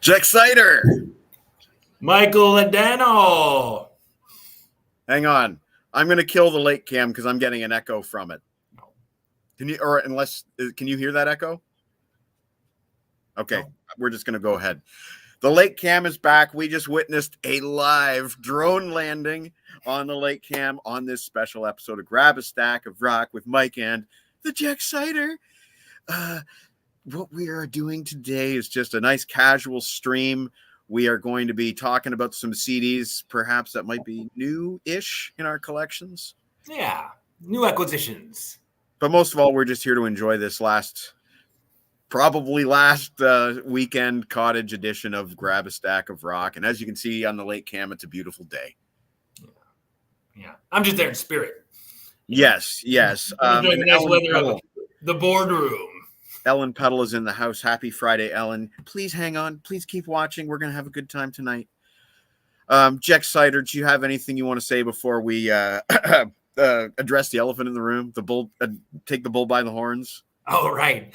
Jex Cider. Michael Adano. Hang on. I'm going to kill the late cam because I'm getting an echo from it. Can you hear that echo? Okay, no. We're just going to go ahead. The lake cam is back. We just witnessed a live drone landing on the lake cam on this special episode of Grab a Stack of Rock with Mike and the Jex Cider. What we are doing today is just a nice casual stream. We are going to be talking about some CDs, perhaps that might be new-ish in our collections. Yeah, new acquisitions. But most of all, we're just here to enjoy this last weekend Cottage edition of Grab a Stack of Rock. And as you can see on the lake cam, it's a beautiful day. Yeah. I'm just there in spirit. Yes. Nice weather of the boardroom. Ellen Peddle is in the house. Happy Friday, Ellen. Please hang on. Please keep watching. We're going to have a good time tonight. Jex Cider, do you have anything you want to say before we address the elephant in the room? The bull, take the bull by the horns. Oh, right.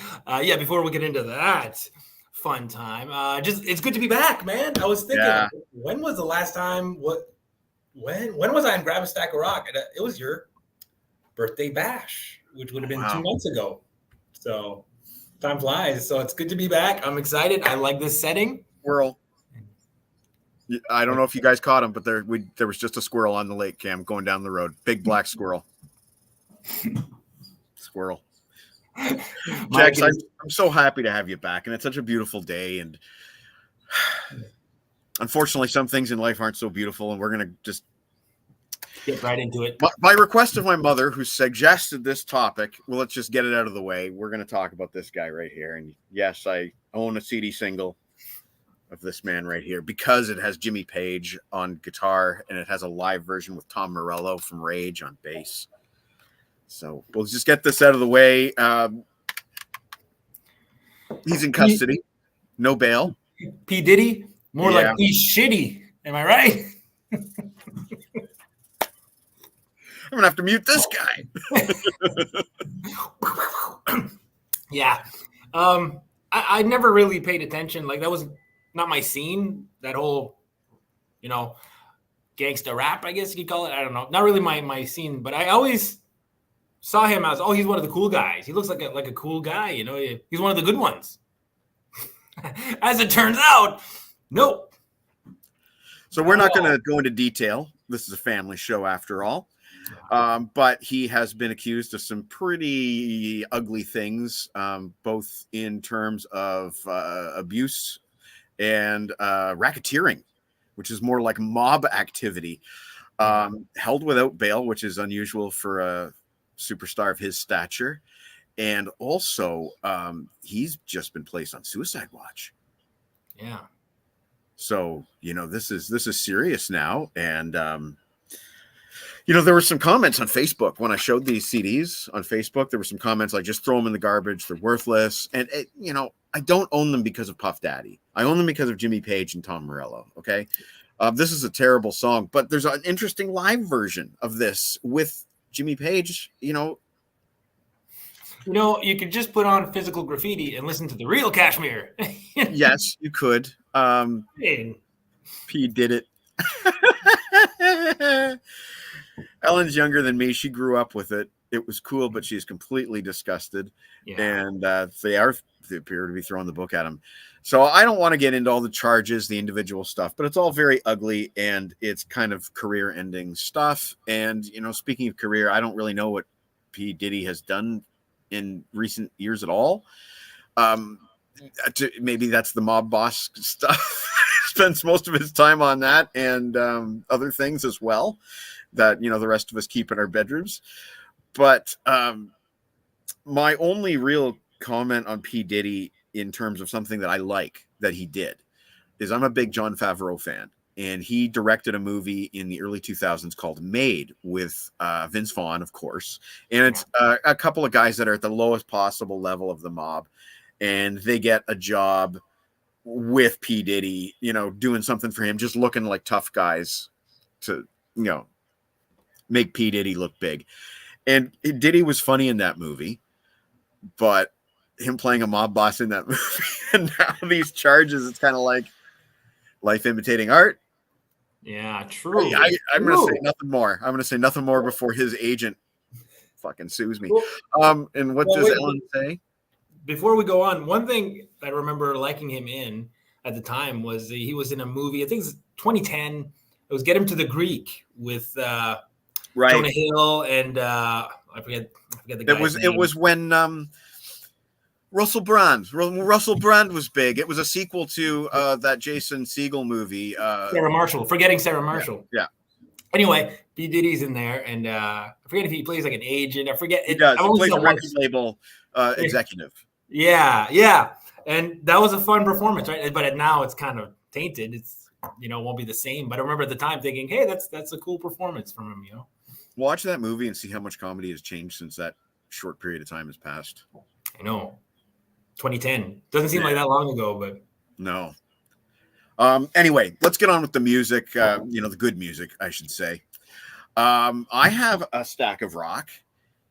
Before we get into that fun time, it's good to be back, man. I was thinking, when was the last time? When was I in Grab a Stack of Rock? It was your birthday bash, which would have been 2 months ago. So time flies. So it's good to be back. I'm excited. I like this setting. Squirrel. I don't know if you guys caught him, but there was just a squirrel on the lake cam going down the road. Big black squirrel. Squirrel. Jex, I'm so happy to have you back, and it's such a beautiful day. And unfortunately, some things in life aren't so beautiful, and we're gonna just get right into it. By request of my mother, who suggested this topic, well, let's just get it out of the way. We're going to talk about this guy right here. And yes, I own a CD single of this man right here because it has Jimmy Page on guitar and it has a live version with Tom Morello from Rage on bass. So we'll just get this out of the way. He's in custody. No bail. P. Diddy? More like P. Shitty. Am I right? I'm gonna have to mute this guy. Yeah. I never really paid attention. Like, that was not my scene. That whole, gangsta rap, I guess you could call it. I don't know. Not really my scene, but I always saw him as, he's one of the cool guys. He looks like a cool guy, He's one of the good ones. As it turns out, nope. So we're not going to go into detail. This is a family show after all. But he has been accused of some pretty ugly things, both in terms of abuse and racketeering, which is more like mob activity. Held without bail, which is unusual for a superstar of his stature. And also, he's just been placed on suicide watch. Yeah. So, this is serious now. And, there were some comments on Facebook when I showed these CDs on Facebook. There were some comments like, just throw them in the garbage. They're worthless. And, I don't own them because of Puff Daddy. I own them because of Jimmy Page and Tom Morello. Okay. This is a terrible song, but there's an interesting live version of this with Jimmy Page, you could just put on Physical Graffiti and listen to the real Kashmir. Yes, you could. P did it. Ellen's younger than me. She grew up with it. It was cool, but she's completely disgusted. Yeah. And they appear to be throwing the book at him. So I don't want to get into all the charges, the individual stuff, but it's all very ugly and it's kind of career-ending stuff. And, speaking of career, I don't really know what P. Diddy has done in recent years at all. Maybe that's the mob boss stuff. Spends most of his time on that and other things as well that, the rest of us keep in our bedrooms. But my only real comment on P. Diddy in terms of something that I like that he did is I'm a big Jon Favreau fan. And he directed a movie in the early 2000s called Made with Vince Vaughn, of course. And it's a couple of guys that are at the lowest possible level of the mob. And they get a job with P. Diddy, doing something for him, just looking like tough guys to, make P. Diddy look big. And Diddy was funny in that movie, but him playing a mob boss in that movie and now these charges, it's kind of like, Life Imitating Art. Yeah, true. I'm going to say nothing more. I'm going to say nothing more before his agent fucking sues me. And what does Ellen say? Before we go on, one thing I remember liking him in at the time was he was in a movie, I think it's 2010. It was Get Him to the Greek with Jonah Hill and I forget the guy's name. It was when Russell Brand was big. It was a sequel to that Jason Segel movie. Sarah Marshall, Forgetting Sarah Marshall. Yeah. Anyway, B. Diddy's in there, and I forget if he plays like an agent. I forget. He does. He plays a record label executive. Yeah. And that was a fun performance, right? But now it's kind of tainted. It's, it won't be the same. But I remember at the time thinking, hey, that's a cool performance from him, Watch that movie and see how much comedy has changed since that short period of time has passed. I know. 2010. Doesn't seem like that long ago, but. No. Anyway, let's get on with the music, the good music, I should say. I have a stack of rock.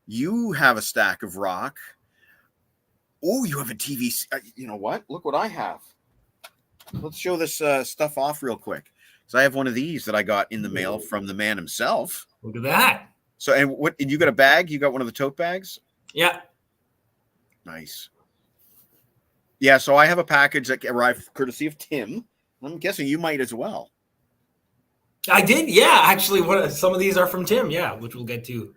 You have a stack of rock. Oh, you have a TV. You know what? Look what I have. Let's show this stuff off real quick. So I have one of these that I got in the mail from the man himself. Look at that. So, and you got a bag? You got one of the tote bags? Yeah. Nice. Yeah, so I have a package that arrived courtesy of Tim. I'm guessing you might as well. I did, yeah. Actually, some of these are from Tim, yeah, which we'll get to.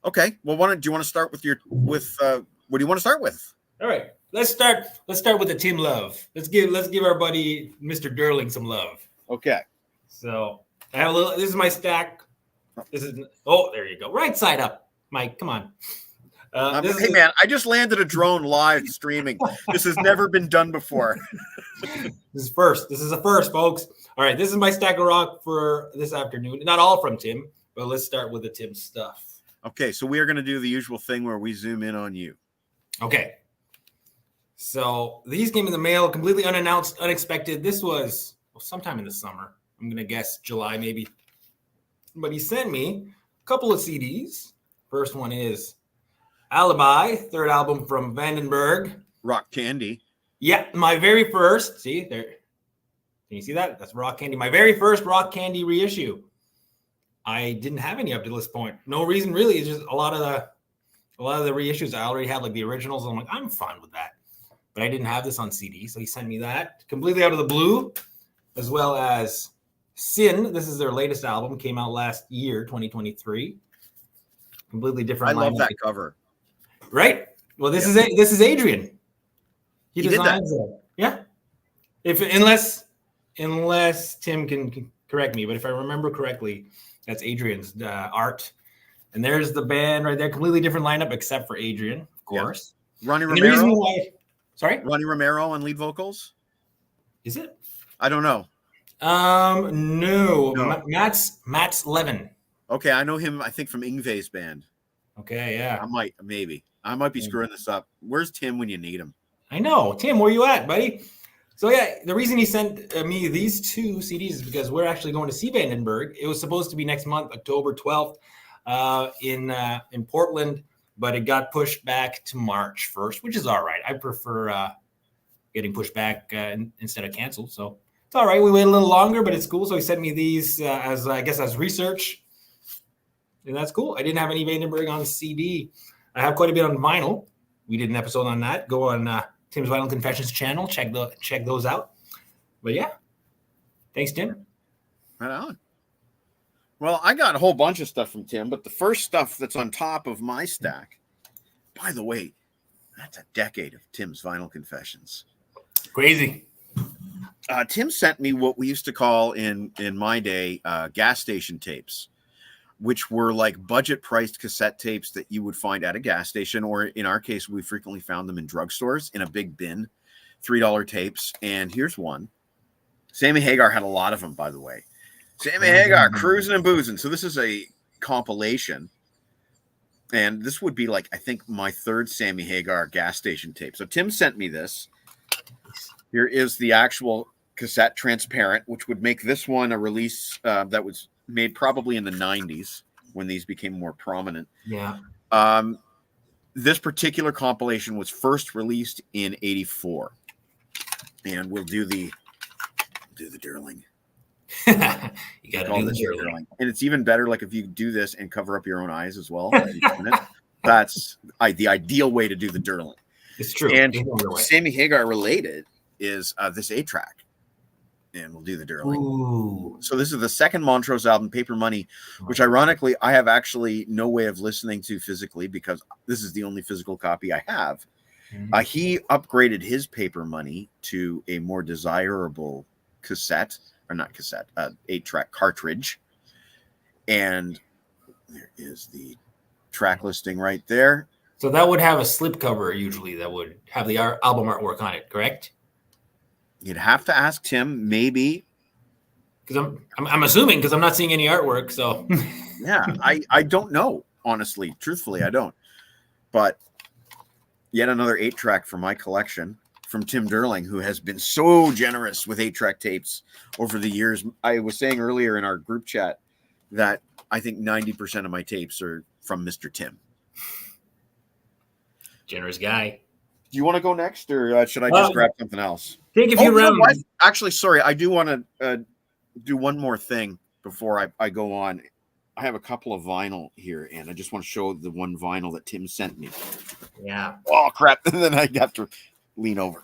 Okay. Well, do you want to start with what do you want to start with? All right. Let's start with the Tim love. Let's give our buddy Mr. Durling some love. Okay. So I have this is my stack. There you go. Right side up. Mike, come on. Hey man, I just landed a drone live streaming. This has never been done before. This is first. This is a first, folks. All right, this is my stack of rock for this afternoon. Not all from Tim, but let's start with the Tim stuff. Okay, so we are going to do the usual thing where we zoom in on you. Okay. So these came in the mail, completely unannounced, unexpected. This was sometime in the summer. I'm going to guess July maybe. But he sent me a couple of CDs. First one is Alibi, third album from Vandenberg. Rock Candy. Yeah, my very first. See there. Can you see that? That's Rock Candy. My very first Rock Candy reissue. I didn't have any up to this point. No reason really. It's just a lot of the reissues I already have, like the originals. I'm like, I'm fine with that. But I didn't have this on CD, so he sent me that completely out of the blue, as well as Sin. This is their latest album. Came out last year, 2023. Completely different. I love that cover. Right. Well, this is Adrian. He designs it. Yeah. Unless Tim can correct me, but if I remember correctly, that's Adrian's art. And there's the band right there. Completely different lineup, except for Adrian, of course. Yeah. Ronnie Romero. Sorry? Ronnie Romero on lead vocals? Is it? I don't know. No. Matt's Levin. Okay, I know him, I think, from Ingve's band. Okay, yeah. I might be screwing this up. Where's Tim when you need him? I know. Tim, where you at, buddy? So, yeah, the reason he sent me these two CDs is because we're actually going to see Vandenberg. It was supposed to be next month, October 12th, in Portland, but it got pushed back to March 1st, which is all right. I prefer getting pushed back instead of canceled. So it's all right. We wait a little longer, but it's cool. So he sent me these as research. And that's cool. I didn't have any Vandenberg on CD. I have quite a bit on vinyl. We did an episode on that. Go on Tim's Vinyl Confessions channel. Check those out. But yeah. Thanks, Tim. Right on. Well, I got a whole bunch of stuff from Tim, but the first stuff that's on top of my stack, by the way, that's a decade of Tim's Vinyl Confessions. Crazy. Tim sent me what we used to call in my day gas station tapes, which were like budget-priced cassette tapes that you would find at a gas station, or in our case, we frequently found them in drugstores in a big bin, $3 tapes. And here's one. Sammy Hagar had a lot of them, by the way. Sammy Hagar, Cruising and Boozing. So this is a compilation. And this would be like, I think, my third Sammy Hagar gas station tape. So Tim sent me this. Here is the actual cassette transparent, which would make this one a release that was made probably in the 90s when these became more prominent. Yeah. This particular compilation was first released in 84. And we'll do do the dirling. You got to do the dirling. And it's even better, like, if you do this and cover up your own eyes as well. That's the ideal way to do the dirling. It's true. And Sammy Hagar related is this 8-track. And we'll do the dirling. Ooh. So this is the second Montrose album, Paper Money, which ironically I have actually no way of listening to physically because this is the only physical copy I have. He upgraded his Paper Money to a more desirable cassette, or not cassette, 8-track cartridge. And there is the track listing right there. So that would have a slipcover usually that would have the album artwork on it, correct? You'd have to ask Tim, maybe. Because I'm assuming, because I'm not seeing any artwork. So yeah, I don't know, honestly. Truthfully, I don't. But yet another 8-track for my collection from Tim Derling, who has been so generous with 8-track tapes over the years. I was saying earlier in our group chat that I think 90% of my tapes are from Mr. Tim. Generous guy. Do you want to go next, or should I just grab something else? Take a few rounds. Actually, sorry, I do want to do one more thing before I go on. I have a couple of vinyl here, and I just want to show the one vinyl that Tim sent me. Yeah. Oh, crap. And then I have to lean over.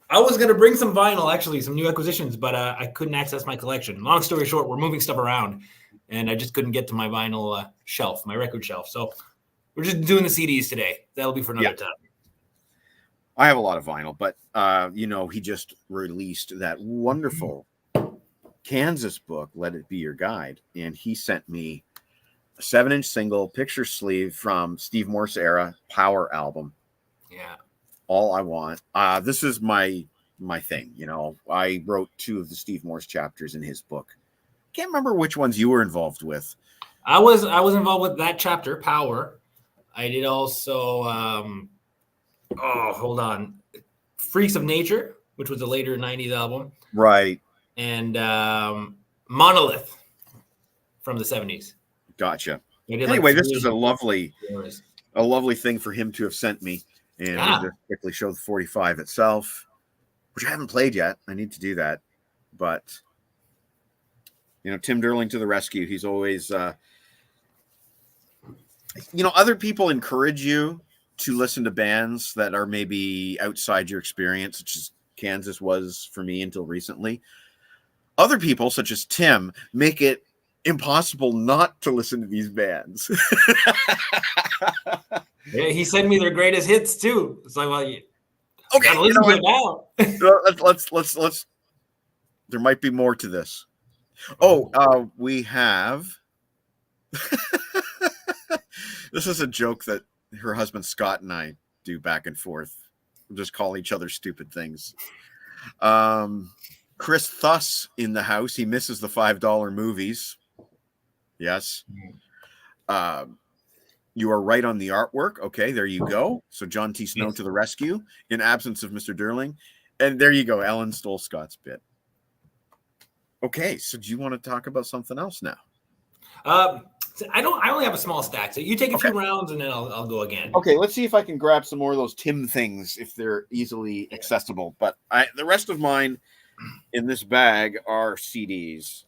I was going to bring some vinyl, actually, some new acquisitions, but I couldn't access my collection. Long story short, we're moving stuff around, and I just couldn't get to my vinyl shelf, my record shelf. So we're just doing the CDs today. That'll be for another time. I have a lot of vinyl, but, he just released that wonderful Kansas book, Let It Be Your Guide. And he sent me a 7-inch single picture sleeve from Steve Morse era Power album. Yeah. All I Want. This is my thing. I wrote 2 of the Steve Morse chapters in his book. Can't remember which ones you were involved with. I was involved with that chapter, Power. I did also hold on. Freaks of Nature, which was a later 90s album. Right. And Monolith from the 70s. Gotcha. Anyway, this is a lovely thing for him to have sent me. And we'll just quickly show the 45 itself, which I haven't played yet. I need to do that. But, Tim Derling to the rescue. He's always, other people encourage you to listen to bands that are maybe outside your experience, such as Kansas was for me until recently. Other people, such as Tim, make it impossible not to listen to these bands. Yeah, he sent me their greatest hits too. It's like, well, okay, listen to it now. let's. There might be more to this. We have. This is a joke that her husband Scott and I do back and forth. We'll just call each other stupid things. Chris Thuss in the house. He misses the $5 movies. Yes. You are right on the artwork. Okay, there you go. So John T. Snow to the rescue in absence of Mr. Derling. And there you go. Ellen stole Scott's bit. Okay, so do you want to talk about something else now? I only have a small stack. So you take a few rounds and then I'll go again. Okay, let's see if I can grab some more of those Tim things if they're easily accessible. But the rest of mine in this bag are CDs.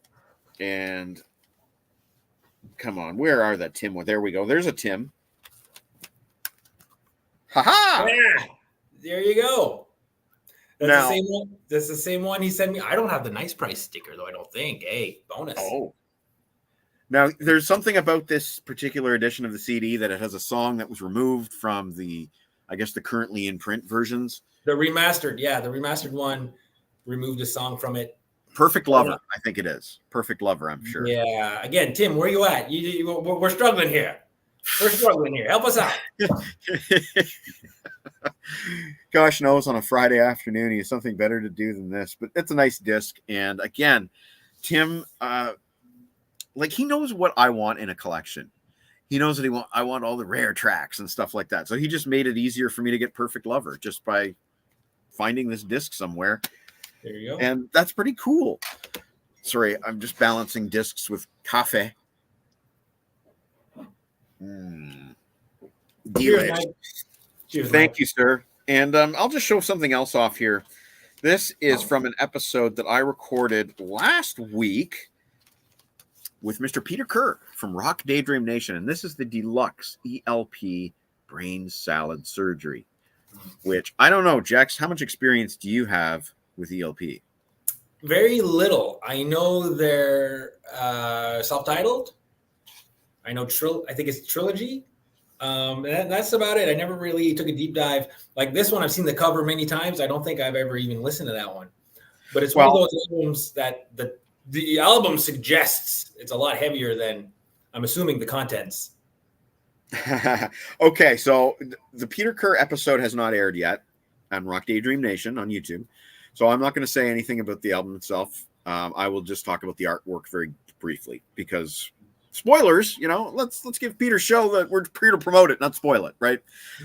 And come on, where are that Tim? There we go. There's a Tim. Ha-ha! Yeah, there you go. That's the same one. That's the same one he sent me. I don't have the Nice Price sticker, though, I don't think. Hey, bonus. Oh. Now, there's something about this particular edition of the CD that it has a song that was removed from the currently in print versions. The remastered one removed a song from it. Perfect Lover, I think it is. Perfect Lover, I'm sure. Yeah. Again, Tim, where you at? We're struggling here. Help us out. Gosh knows on a Friday afternoon, he has something better to do than this. But it's a nice disc. And again, Tim, he knows what I want in a collection. He knows that I want all the rare tracks and stuff like that. So he just made it easier for me to get Perfect Lover just by finding this disc somewhere. There you go. And that's pretty cool. Sorry, I'm just balancing discs with cafe. Cheers, Thank you, sir. And I'll just show something else off here. This is from an episode that I recorded last week with Mr. Peter Kerr from Rock Daydream Nation. And this is the deluxe ELP brain salad surgery, which I don't know, Jex, how much experience do you have with ELP? Very little. I know they're self-titled. I know I think it's Trilogy. That's about it. I never really took a deep dive. Like this one, I've seen the cover many times. I don't think I've ever even listened to that one. But it's one of those albums that the album suggests it's a lot heavier than, I'm assuming, the contents. Okay, so the Peter Kerr episode has not aired yet on Rock Daydream Nation on YouTube. So I'm not going to say anything about the album itself. I will just talk about the artwork very briefly because spoilers, let's give Peter show that we're here to promote it, not spoil it, right?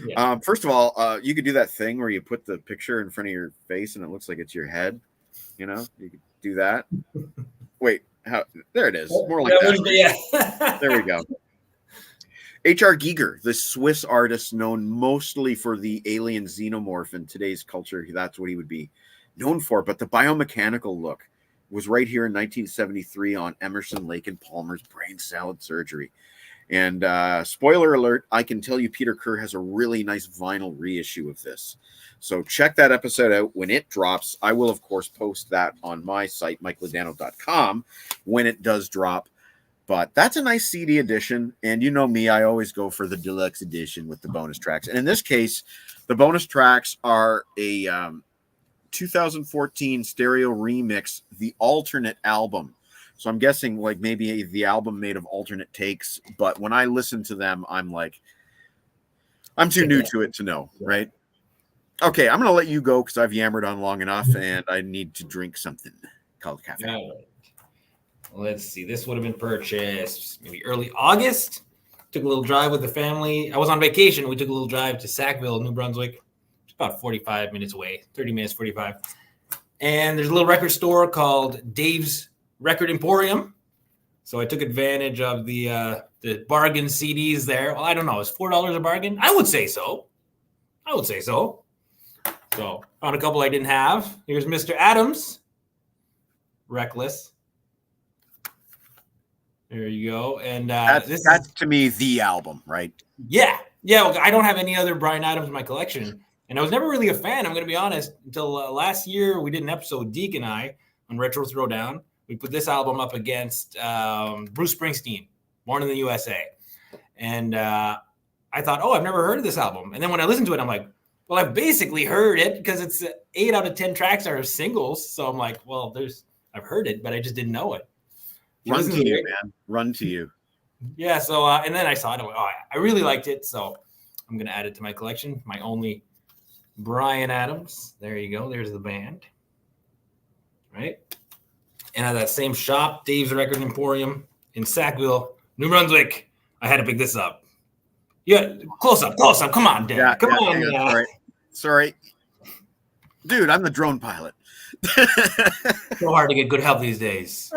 Yeah. First of all, you could do that thing where you put the picture in front of your face and it looks like it's your head. You could do that. Wait, there it is. More like that. Yeah. There we go. H.R. Giger, the Swiss artist known mostly for the alien xenomorph in today's culture, that's what he would be known for. But the biomechanical look was right here in 1973 on Emerson, Lake and Palmer's Brain Salad Surgery. And spoiler alert, I can tell you Peter Kerr has a really nice vinyl reissue of this. So check that episode out when it drops. I will, of course, post that on my site, MikeLadano.com, when it does drop. But that's a nice CD edition. And you know me, I always go for the deluxe edition with the bonus tracks. And in this case, the bonus tracks are a 2014 stereo remix, the alternate album. So I'm guessing like maybe the album made of alternate takes. But when I listen to them, I'm like, I'm too new to it to know, right? Okay, I'm going to let you go because I've yammered on long enough and I need to drink something called cafe. Yeah. Let's see. This would have been purchased maybe early August. Took a little drive with the family. I was on vacation. We took a little drive to Sackville, New Brunswick. It's about 45 minutes away, 30 minutes, 45. And there's a little record store called Dave's Record Emporium. So I took advantage of the bargain CDs there. Well, I don't know. Is $4 a bargain? I would say so. So found a couple I didn't have. Here's Mr. Adams. Reckless. There you go. And that's to me the album, right? Yeah. Well, I don't have any other Bryan Adams in my collection. And I was never really a fan, I'm going to be honest, until last year we did an episode, Deke and I, on Retro Throwdown. We put this album up against Bruce Springsteen, Born in the USA. And I thought, I've never heard of this album. And then when I listened to it, I'm like, well, I've basically heard it because it's 8 out of 10 tracks are singles. So I'm like, well, I've heard it, but I just didn't know it. Run to you, man. Run to you. Yeah. So, and then I saw it. I really liked it. So I'm going to add it to my collection. My only Bryan Adams. There you go. There's the band. Right. And at that same shop, Dave's Record Emporium in Sackville, New Brunswick. I had to pick this up. Yeah. Close up. Come on, Dave. Yeah, Come on. Sorry. Dude, I'm the drone pilot. So hard to get good help these days.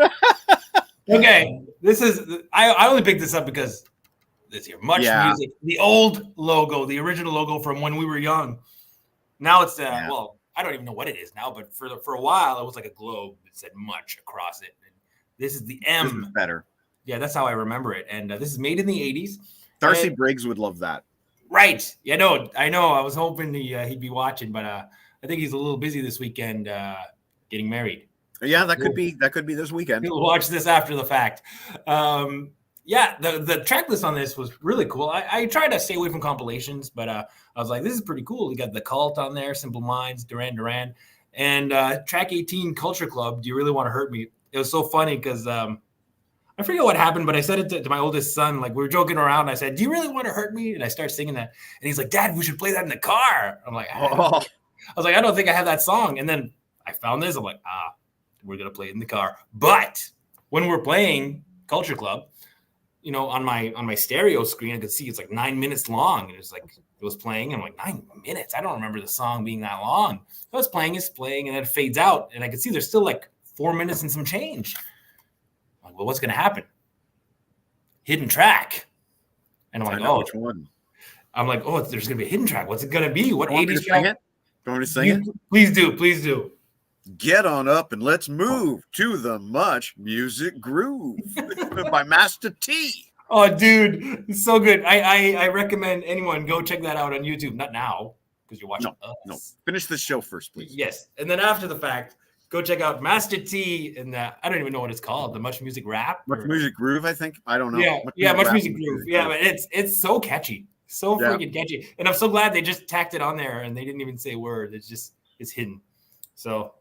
Okay, I only picked this up because this here, Much Music, the old logo, the original logo from when we were young. Now it's well, I don't even know what it is now, but for a while it was like a globe that said Much across it. And this is the M. This is better. Yeah, that's how I remember it. And this is made in the 80s. Darcy Briggs would love that. Right. Yeah, no, I know. I was hoping he'd be watching, but I think he's a little busy this weekend getting married. Yeah, that could be this weekend. We'll watch this after the fact. The track list on this was really cool. I tried to stay away from compilations, but I was like, this is pretty cool. We got The Cult on there, Simple Minds, Duran, and track 18, Culture Club, Do You Really Want to Hurt Me? It was so funny because I forget what happened, but I said it to my oldest son. Like, we were joking around. And I said, do you really want to hurt me? And I started singing that. And he's like, Dad, we should play that in the car. I'm like, I was like, I don't think I have that song. And then I found this. I'm like, we're going to play it in the car. But when we're playing Culture Club, on my stereo screen, I could see it's like 9 minutes long. And it was playing. And I'm like, 9 minutes? I don't remember the song being that long. So it's playing, and then it fades out. And I could see there's still like 4 minutes and some change. I'm like, well, what's going to happen? Hidden track. And I'm like, which one? I'm like, there's going to be a hidden track. What's it going to be? What 80s track? Do you want me to sing it? Please do. Get on up and let's move to the Much Music Groove by Master T. Oh, dude, it's so good. I recommend anyone go check that out on YouTube. Not now, because you're watching us. No. Finish this show first, please. Yes. And then after the fact, go check out Master T and I don't even know what it's called. The Much Music Rap? Much Music Groove, I think. I don't know. Much Music Groove. Yeah, but it's so catchy. So freaking catchy. And I'm so glad they just tacked it on there and they didn't even say a word. It's hidden. So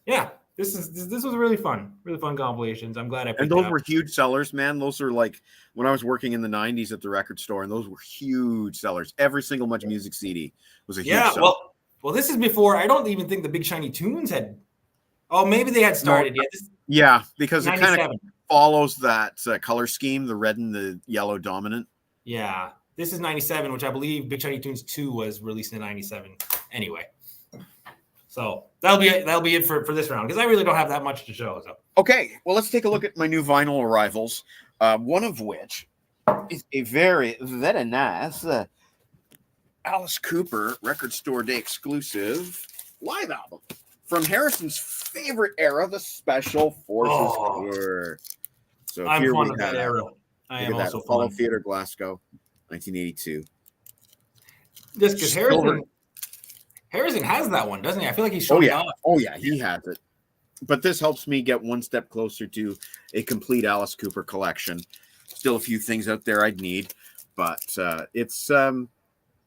yeah, this was really fun compilations. I'm glad I picked And those were huge sellers, man. Those are like when I was working in the 90s at the record store, and those were huge sellers. Every single Much Music CD was a huge seller. Well, this is before. I don't even think the Big Shiny Tunes had. Oh, maybe they had started yet. Yeah, because it kind of follows that color scheme, the red and the yellow dominant. Yeah, this is 97, which I believe Big Shiny Tunes 2 was released in 97. Anyway. So that'll be it for this round, because I really don't have that much to show. So okay, well, let's take a look at my new vinyl arrivals. One of which is a very nice Alice Cooper Record Store Day exclusive live album from Harrison's favorite era, the Special Forces Tour. So I'm here fond we of have that era. I am also Apollo fond. Theater, Glasgow, 1982. Just because Harrison has that one, doesn't he? I feel like he's showing it off. Oh, yeah, he has it. But this helps me get one step closer to a complete Alice Cooper collection. Still a few things out there I'd need, but it's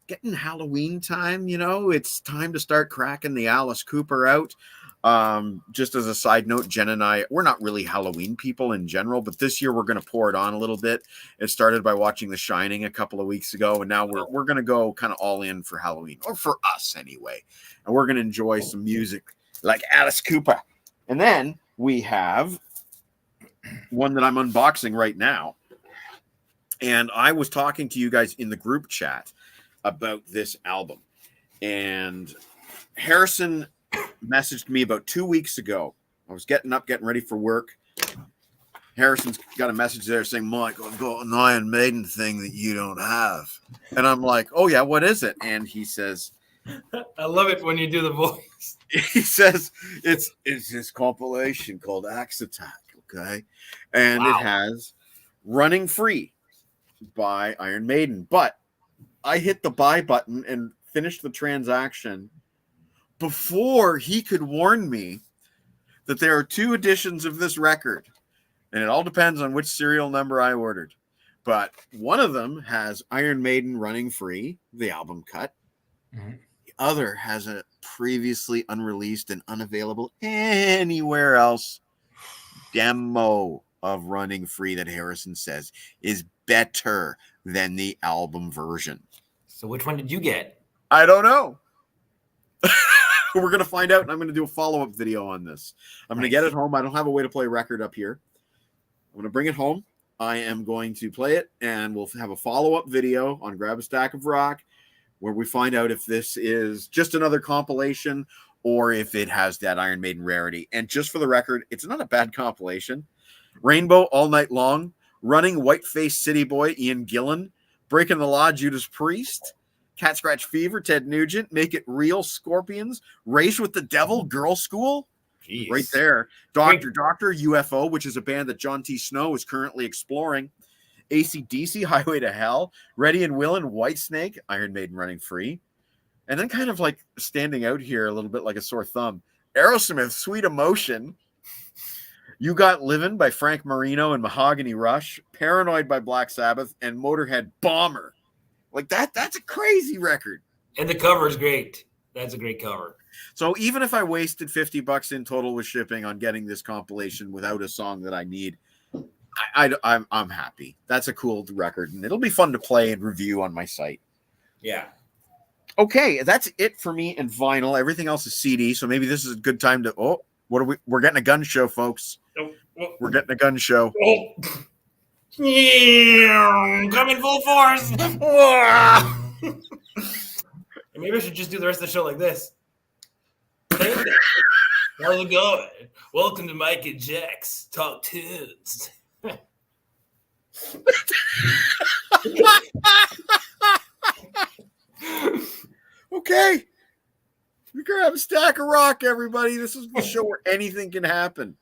getting Halloween time, you know. It's time to start cracking the Alice Cooper out. Just as a side note, Jen and I, we're not really Halloween people in general, but this year we're going to pour it on a little bit. It started by watching The Shining a couple of weeks ago, and now we're going to go kind of all in for Halloween, or for us anyway. And we're going to enjoy some music like Alice Cooper. And then we have one that I'm unboxing right now. And I was talking to you guys in the group chat about this album. And Harrison messaged me about 2 weeks ago. I was getting ready for work. Harrison's got a message there saying, Mike, I've got an Iron Maiden thing that you don't have. And I'm like, oh yeah, what is it? And he says, I love it when you do the voice. He says, it's this compilation called Axe Attack, okay? And It has Running Free by Iron Maiden. But I hit the buy button and finished the transaction before he could warn me that there are 2 editions of this record, and it all depends on which serial number I ordered. But one of them has Iron Maiden Running Free, the album cut. Mm-hmm. The other has a previously unreleased and unavailable anywhere else demo of Running Free that Harrison says is better than the album version. So which one did you get? I don't know. We're going to find out, and I'm going to do a follow-up video on this. I'm going to get it home. I don't have a way to play a record up here. I'm going to bring it home. I am going to play it, and we'll have a follow-up video on Grab a Stack of Rock where we find out if this is just another compilation or if it has that Iron Maiden rarity. And just for the record, it's not a bad compilation. Rainbow All Night Long, Running Whiteface City Boy, Ian Gillan, Breaking the Law, Judas Priest, Cat Scratch Fever, Ted Nugent, Make It Real, Scorpions, Race with the Devil, Girl School. Jeez. Right there. Doctor, UFO, which is a band that John T. Snow is currently exploring. AC/DC, Highway to Hell, Ready and Willin', Whitesnake, Iron Maiden Running Free. And then kind of like standing out here a little bit like a sore thumb, Aerosmith, Sweet Emotion. You Got Livin' by Frank Marino and Mahogany Rush, Paranoid by Black Sabbath, and Motorhead Bomber. Like that's a crazy record. And the cover is great. That's a great cover. So even if I wasted $50 in total with shipping on getting this compilation without a song that I need, I'm happy. That's a cool record, and it'll be fun to play and review on my site. Yeah. Okay, that's it for me and vinyl. Everything else is CD, so maybe this is a good time to. We're getting a gun show, folks. We're getting a gun show. Coming full force. Maybe I should just do the rest of the show like this. Hey, how's it going? Welcome to Mike and Jex Talk Tunes. Okay. Grab a stack of rock, everybody. This is the show where anything can happen.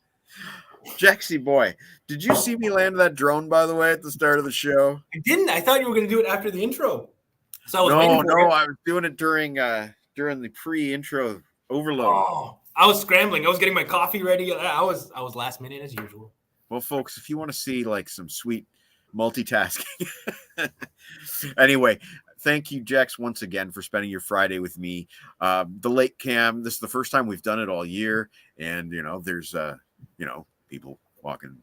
Jexy boy, did you see me land that drone, by the way, at the start of the show? I didn't. I thought you were going to do it after the intro. So I was waiting for No, it. I was doing it during the pre-intro overload. Oh, I was scrambling. I was getting my coffee ready. I was last minute as usual. Well, folks, if you want to see like some sweet multitasking. Anyway, thank you, Jex, once again for spending your Friday with me. The late cam, this is the first time we've done it all year. And, there's, people walking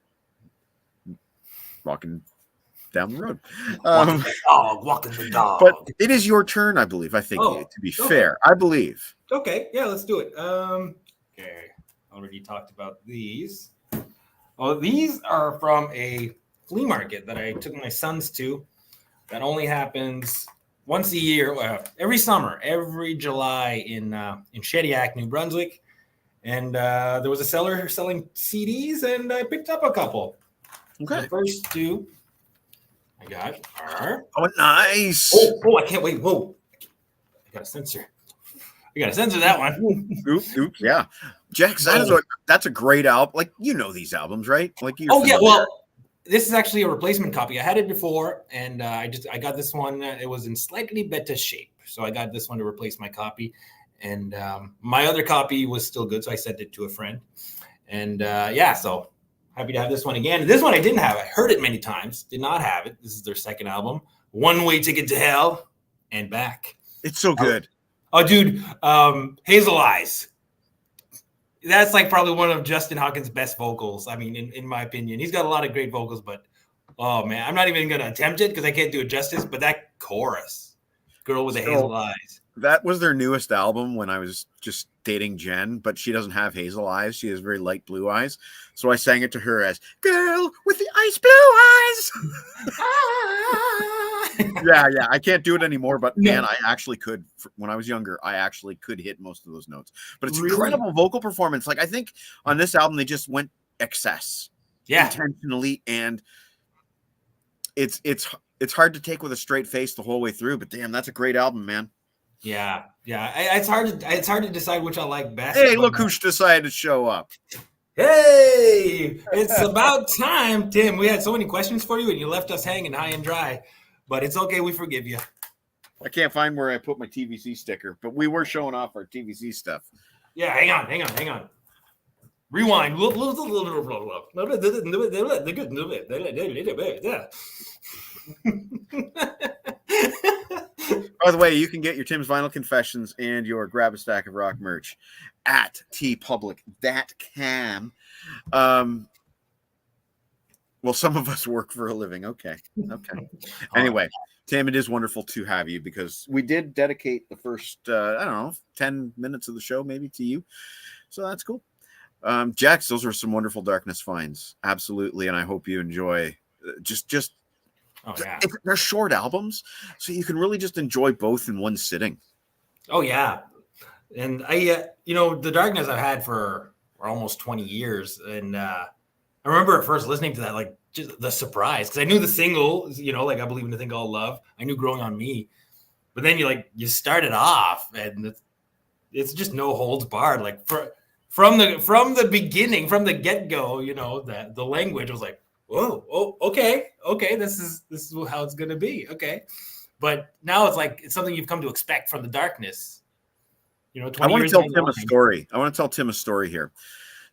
down the road. Walking the dog. But it is your turn, I believe. I think, to be fair, I believe. Okay, yeah, let's do it. Okay, already talked about these. Oh, these are from a flea market that I took my sons to. That only happens once a year, every summer, every July in Shediac, New Brunswick. And there was a seller selling CDs, and I picked up a couple. Okay. The first two I got are... Oh, nice. Oh, I can't wait. Whoa. I got to censor that one. Oops, yeah. Jex, that's a great album. Like, these albums, right? Like, well, this is actually a replacement copy. I had it before, and I got this one. It was in slightly better shape, so I got this one to replace my copy. And my other copy was still good, so I sent it to a friend. And so happy to have this one again. This one I didn't have. I heard it many times. Did not have it. This is their second album, One Way Ticket to Hell and Back. It's so good. Oh, dude, Hazel Eyes. That's like probably one of Justin Hawkins' best vocals. I mean, in my opinion, he's got a lot of great vocals, but oh man, I'm not even going to attempt it because I can't do it justice. But that chorus, Girl with the Hazel Eyes. That was their newest album when I was just dating Jen, but she doesn't have hazel eyes. She has very light blue eyes. So I sang it to her as Girl with the Ice Blue Eyes. Yeah. I can't do it anymore, but man, I actually could. When I was younger, I actually could hit most of those notes. But it's incredible vocal performance. Like, I think on this album, they just went excess. Yeah. Intentionally. And it's hard to take with a straight face the whole way through, but damn, that's a great album, man. Yeah. It's hard to decide which I like best. Hey, look who's decided to show up. Hey, it's about time, Tim. We had so many questions for you, and you left us hanging high and dry. But it's okay. We forgive you. I can't find where I put my TVC sticker, but we were showing off our TVC stuff. Yeah, hang on. Rewind. By the way, you can get your Tim's Vinyl Confessions and your Grab a Stack of Rock merch at tpublic.com. Well, some of us work for a living. Okay. Anyway, Tim, it is wonderful to have you because we did dedicate the first, 10 minutes of the show maybe to you. So that's cool. Jex, those are some wonderful Darkness finds. Absolutely. And I hope you enjoy just oh, yeah. They're short albums, so you can really just enjoy both in one sitting. Oh, yeah. And I, the Darkness I've had for almost 20 years. And I remember at first listening to that, like just the surprise, because I knew the single, like I Believe in a Thing Called Love. I knew Growing on Me. But then you started off and it's just no holds barred. Like from the beginning, from the get-go, that the language was like, whoa, okay, this is how it's gonna be, okay. But now it's something you've come to expect from the Darkness. I want to tell Tim a story. I want to tell Tim a story here.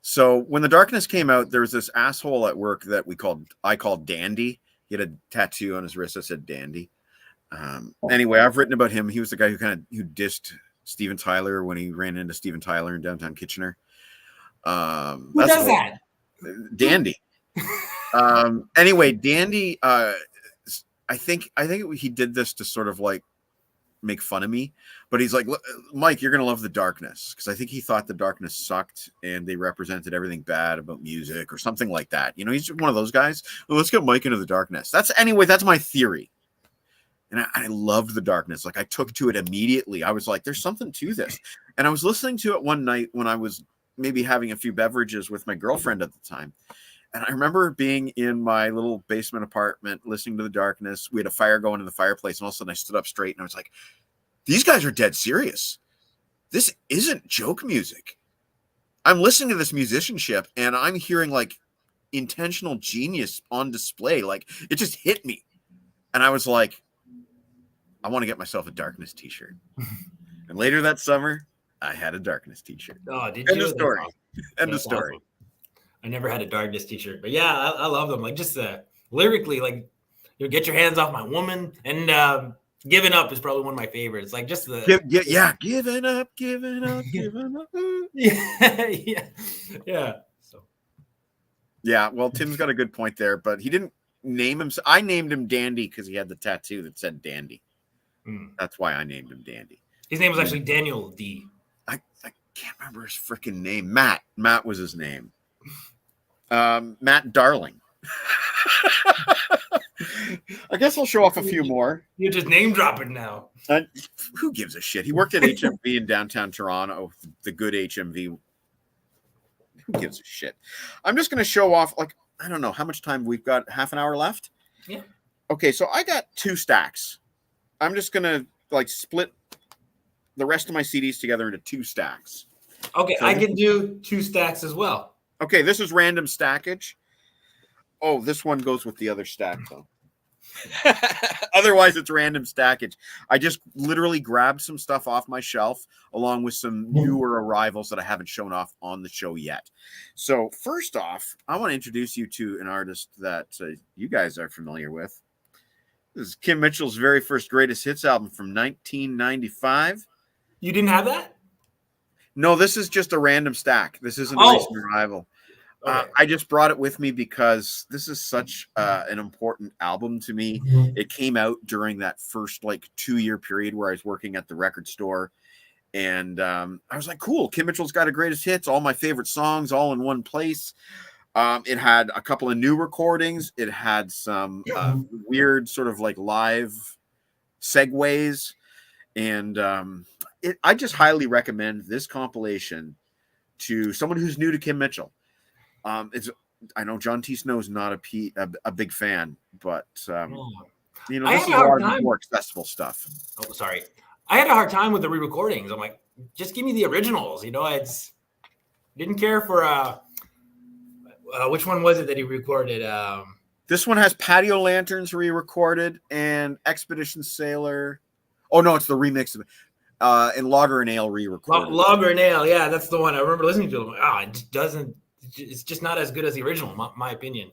So when the Darkness came out, there was this asshole at work that I called Dandy. He had a tattoo on his wrist that said Dandy. Anyway, I've written about him. He was the guy who dissed Steven Tyler when he ran into Steven Tyler in downtown Kitchener. Who does that? Dandy. Anyway, Dandy, I think he did this to sort of like make fun of me, but he's like, Mike, you're going to love the Darkness. Cause I think he thought the Darkness sucked and they represented everything bad about music or something like that. He's just one of those guys. Well, let's get Mike into the Darkness. That's my theory. And I loved the Darkness. Like I took to it immediately. I was like, there's something to this. And I was listening to it one night when I was maybe having a few beverages with my girlfriend at the time. And I remember being in my little basement apartment, listening to the Darkness. We had a fire going in the fireplace. And all of a sudden I stood up straight and I was like, these guys are dead serious. this isn't joke music. I'm listening to this musicianship and I'm hearing like intentional genius on display. Like it just hit me. And I was like, I want to get myself a Darkness t-shirt. And later that summer, I had a Darkness t-shirt. Oh, did End you? of story. Awesome. End of story. Awesome. I never had a Darkness t-shirt, but yeah, I love them. Like just lyrically, like you get your hands off my woman, and Giving Up is probably one of my favorites. Like just the Giving up. yeah. So yeah, well, Tim's got a good point there, but he didn't name him. I named him Dandy because he had the tattoo that said Dandy. That's why I named him Dandy. His name was actually Daniel D. I can't remember his freaking name. Matt was his name. Matt Darling. I guess I'll show off a few more. You're just name dropping now. Who gives a shit? He worked at HMV in downtown Toronto, the good HMV. Who gives a shit? I'm just going to show off, like, I don't know how much time we've got. Half an hour left? Yeah. Okay, so I got 2 stacks. I'm just going to, like, split the rest of my CDs together into 2 stacks. Okay, so I can do 2 stacks as well. Okay, this is random stackage. Oh, this one goes with the other stack, though. Otherwise, it's random stackage. I just literally grabbed some stuff off my shelf along with some newer arrivals that I haven't shown off on the show yet. So first off, I want to introduce you to an artist that you guys are familiar with. This is Kim Mitchell's very first greatest hits album from 1995. You didn't have that? No, this is just a random stack. This isn't a recent arrival. Okay. I just brought it with me because this is such an important album to me. It came out during that first 2-year period where I was working at the record store. And I was like, cool, Kim Mitchell's got a greatest hits, all my favorite songs all in one place. It had a couple of new recordings. It had some weird sort of live segues. And I just highly recommend this compilation to someone who's new to Kim Mitchell. I know John T. Snow is not a big fan, but this is a lot of more accessible stuff. Oh, sorry. I had a hard time with the re-recordings. I'm like, just give me the originals. It's didn't care for which one was it that he recorded? This one has Patio Lanterns re-recorded and Expedition Sailor. Oh no, it's the remix of it. And Lager and Ale re-recorded. Lager and Ale, yeah, that's the one. I remember listening to it. It's just not as good as the original, my opinion.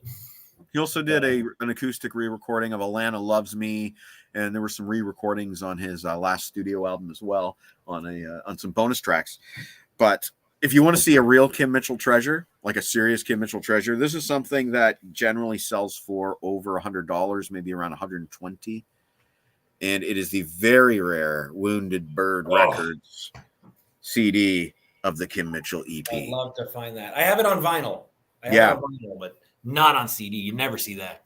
He also did an acoustic re-recording of Alana Loves Me, and there were some re-recordings on his last studio album as well on some bonus tracks. But if you want to see a real Kim Mitchell treasure, like a serious Kim Mitchell treasure, this is something that generally sells for over $100, maybe around $120. And it is the very rare Wounded Bird Records CD of the Kim Mitchell EP. I'd love to find that. I have it on vinyl. But not on CD. You never see that.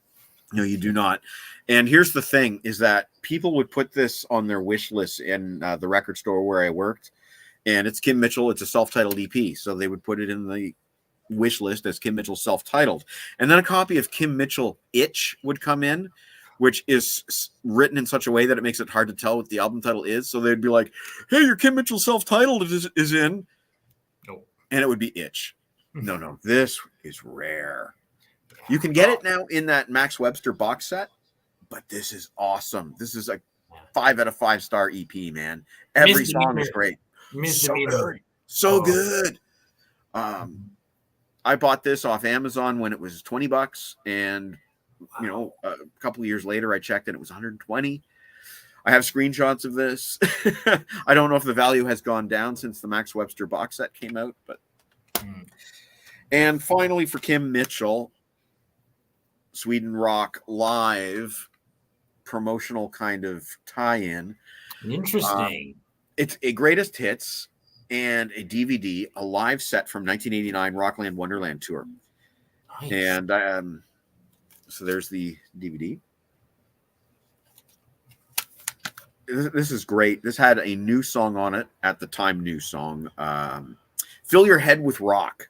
No, you do not. And here's the thing is that people would put this on their wish list in the record store where I worked. And it's Kim Mitchell. It's a self-titled EP. So they would put it in the wish list as Kim Mitchell self-titled. And then a copy of Kim Mitchell Itch would come in, which is written in such a way that it makes it hard to tell what the album title is. So they'd be like, hey, your Kim Mitchell self-titled is in. Nope. And it would be Itch. No, this is rare. You can get it now in that Max Webster box set, but this is awesome. This is a 5 out of 5 star EP, man. Every song is great. So good. So good. I bought this off Amazon when it was $20, and a couple of years later, I checked and it was $120. I have screenshots of this. I don't know if the value has gone down since the Max Webster box set came out, but. And finally, for Kim Mitchell, Sweden Rock Live promotional kind of tie-in. Interesting. It's a greatest hits and a DVD, a live set from 1989 Rockland Wonderland tour. Nice. And so there's the DVD. This is great. This had a new song on it at the time. New song, "Fill Your Head with Rock."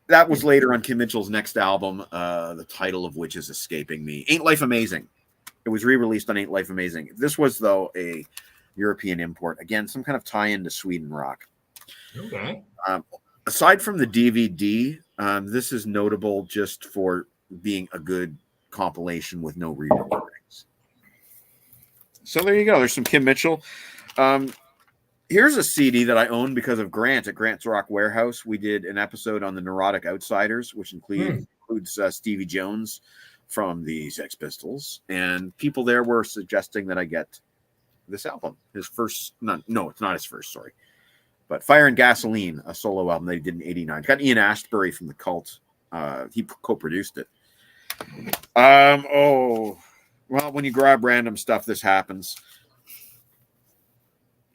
That was later on Kim Mitchell's next album, the title of which is escaping me. Ain't Life Amazing. It was re-released on Ain't Life Amazing. This was, though, a European import. Again, some kind of tie-in to Sweden rock. Okay. Aside from the DVD, this is notable just for being a good compilation with no re-recordings. So there you go. There's some Kim Mitchell. Here's a CD that I own because of Grant at Grant's Rock Warehouse. We did an episode on the Neurotic Outsiders, which includes Stevie Jones from the Sex Pistols, and people there were suggesting that I get this album. His first, no, it's not his first, sorry, but Fire and Gasoline, a solo album that he did in '89. It's got Ian Astbury from the Cult. He co-produced it. Well, when you grab random stuff, this happens.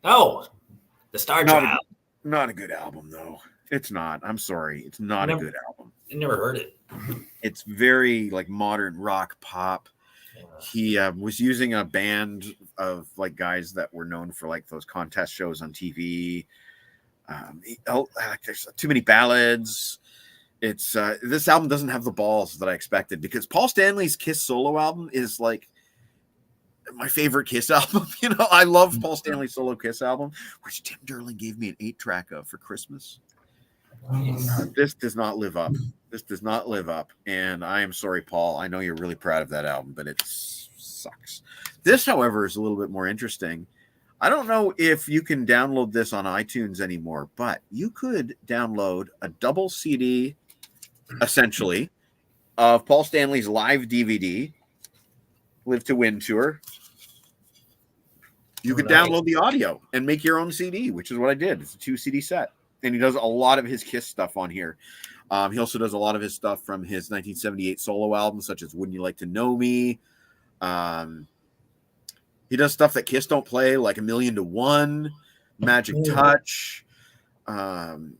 Oh, the Star Child. Not a good album, though. It's not. I'm sorry. It's not a good album. I never heard it. It's very like modern rock pop. Yeah. He was using a band of like guys that were known for like those contest shows on TV. There's too many ballads. It's this album doesn't have the balls that I expected, because Paul Stanley's Kiss solo album is like my favorite Kiss album. You know, I love Paul Stanley's solo Kiss album, which Tim Derling gave me an 8-track of for Christmas. This does not live up. This does not live up. And I am sorry, Paul. I know you're really proud of that album, but it sucks. This, however, is a little bit more interesting. I don't know if you can download this on iTunes anymore, but you could download a double CD, essentially, of Paul Stanley's live DVD, Live to Win tour. You could download the audio and make your own CD, which is what I did. It's a 2 CD set. And he does a lot of his Kiss stuff on here. He also does a lot of his stuff from his 1978 solo albums, such as Wouldn't You Like to Know Me? He does stuff that Kiss don't play, like A Million to One, Magic Touch. Some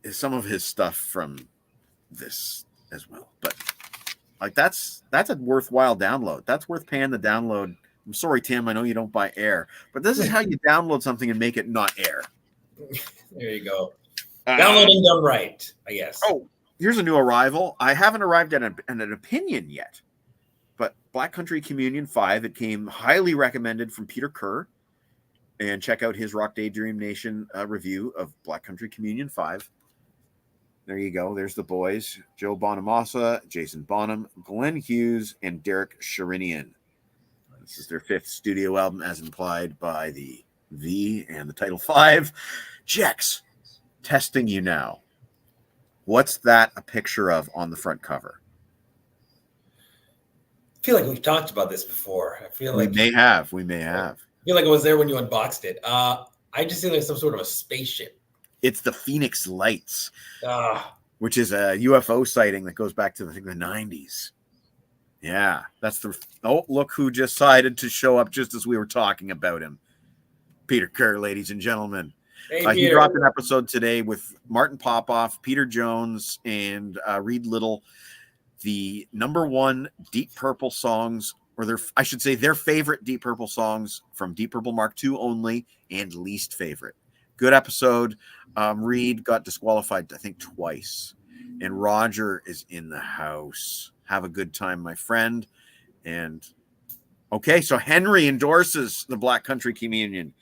of his stuff from this as well. But like that's a worthwhile download. That's worth paying the download. I'm sorry, Tim. I know you don't buy air, but this is how you download something and make it not air. There you go. Downloading done right, I guess. Oh, here's a new arrival. I haven't arrived at an opinion yet, but Black Country Communion 5, it came highly recommended from Peter Kerr. And check out his Rock Daydream Nation review of Black Country Communion 5. There you go. There's the boys. Joe Bonamassa, Jason Bonham, Glenn Hughes, and Derek Sherinian. This is their 5th studio album, as implied by the V and the title 5. Jex, testing you now. What's that a picture of on the front cover? I feel like we've talked about this before. We may have. I feel like it was there when you unboxed it. I just see like some sort of a spaceship. It's the Phoenix Lights, which is a UFO sighting that goes back to the 90s. Yeah, that's the. Oh, look who just decided to show up just as we were talking about him. Peter Kerr, ladies and gentlemen. Hey, he dropped an episode today with Martin Popoff, Peter Jones, and Reed Little. The #1 Deep Purple songs, or their favorite Deep Purple songs from Deep Purple Mark II only, and least favorite. Good episode. Reed got disqualified, I think, twice. And Roger is in the house. Have a good time, my friend. And okay, so Henry endorses the Black Country Communion.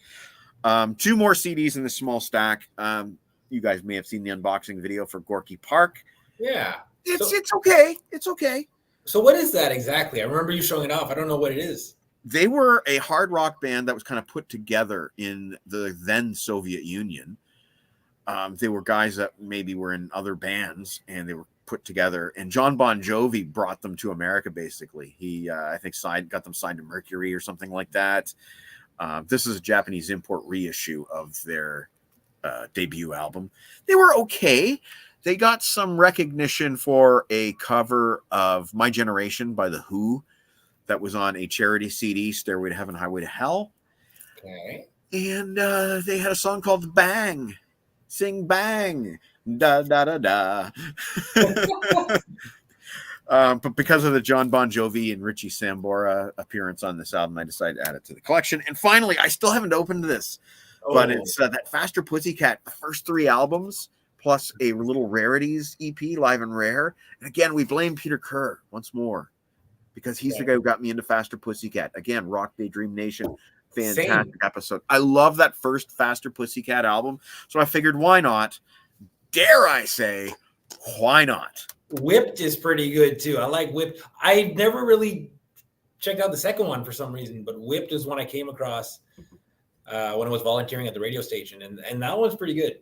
2 more CDs in this small stack. You guys may have seen the unboxing video for Gorky Park. Yeah. It's okay. It's okay. So what is that exactly? I remember you showing it off. I don't know what it is. They were a hard rock band that was kind of put together in the then Soviet Union. They were guys that maybe were in other bands, and they were put together. And John Bon Jovi brought them to America, basically. He, I think, got them signed to Mercury or something like that. This is a Japanese import reissue of their debut album. They were okay. They got some recognition for a cover of My Generation by The Who that was on a charity CD, Stairway to Heaven, Highway to Hell. Okay. And they had a song called Bang. Sing Bang. Da, da, da, da. But because of the John Bon Jovi and Richie Sambora appearance on this album, I decided to add it to the collection. And finally, I still haven't opened this, but it's that Faster Pussycat, the first 3 albums, plus a little rarities EP, Live and Rare. And again, we blame Peter Kerr once more, because he's the guy who got me into Faster Pussycat. Again, Rock Daydream Nation. fantastic episode. I love that first Faster Pussycat album, so I figured, why not? Dare I say, why not? Whipped is pretty good too. I like Whipped. I never really checked out the second one for some reason, but Whipped is one I came across when I was volunteering at the radio station, and that was pretty good.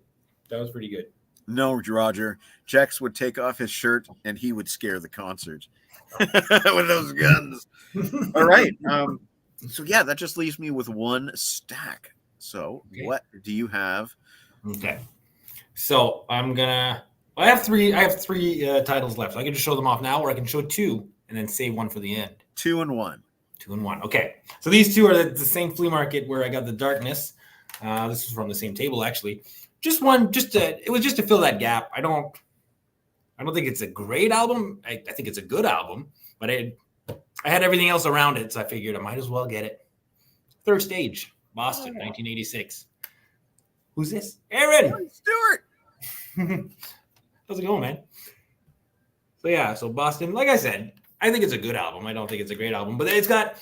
That was pretty good. No, Roger. Jex would take off his shirt and he would scare the concert with those guns. All right. So yeah, that just leaves me with one stack. So what do you have? Okay. So I have three titles left. I can just show them off now, or I can show two and then save one for the end. 2 and 1. 2 and 1. Okay. So these two are the same flea market where I got the Darkness. This is from the same table, actually. Just one, it was just to fill that gap. I don't think it's a great album. I think it's a good album, but I had everything else around it, so I figured I might as well get it. Third Stage, Boston, 1986. Who's this? Aaron Stewart. How's it going, man? So yeah, so Boston, like I said, I think it's a good album. I don't think it's a great album, but it's got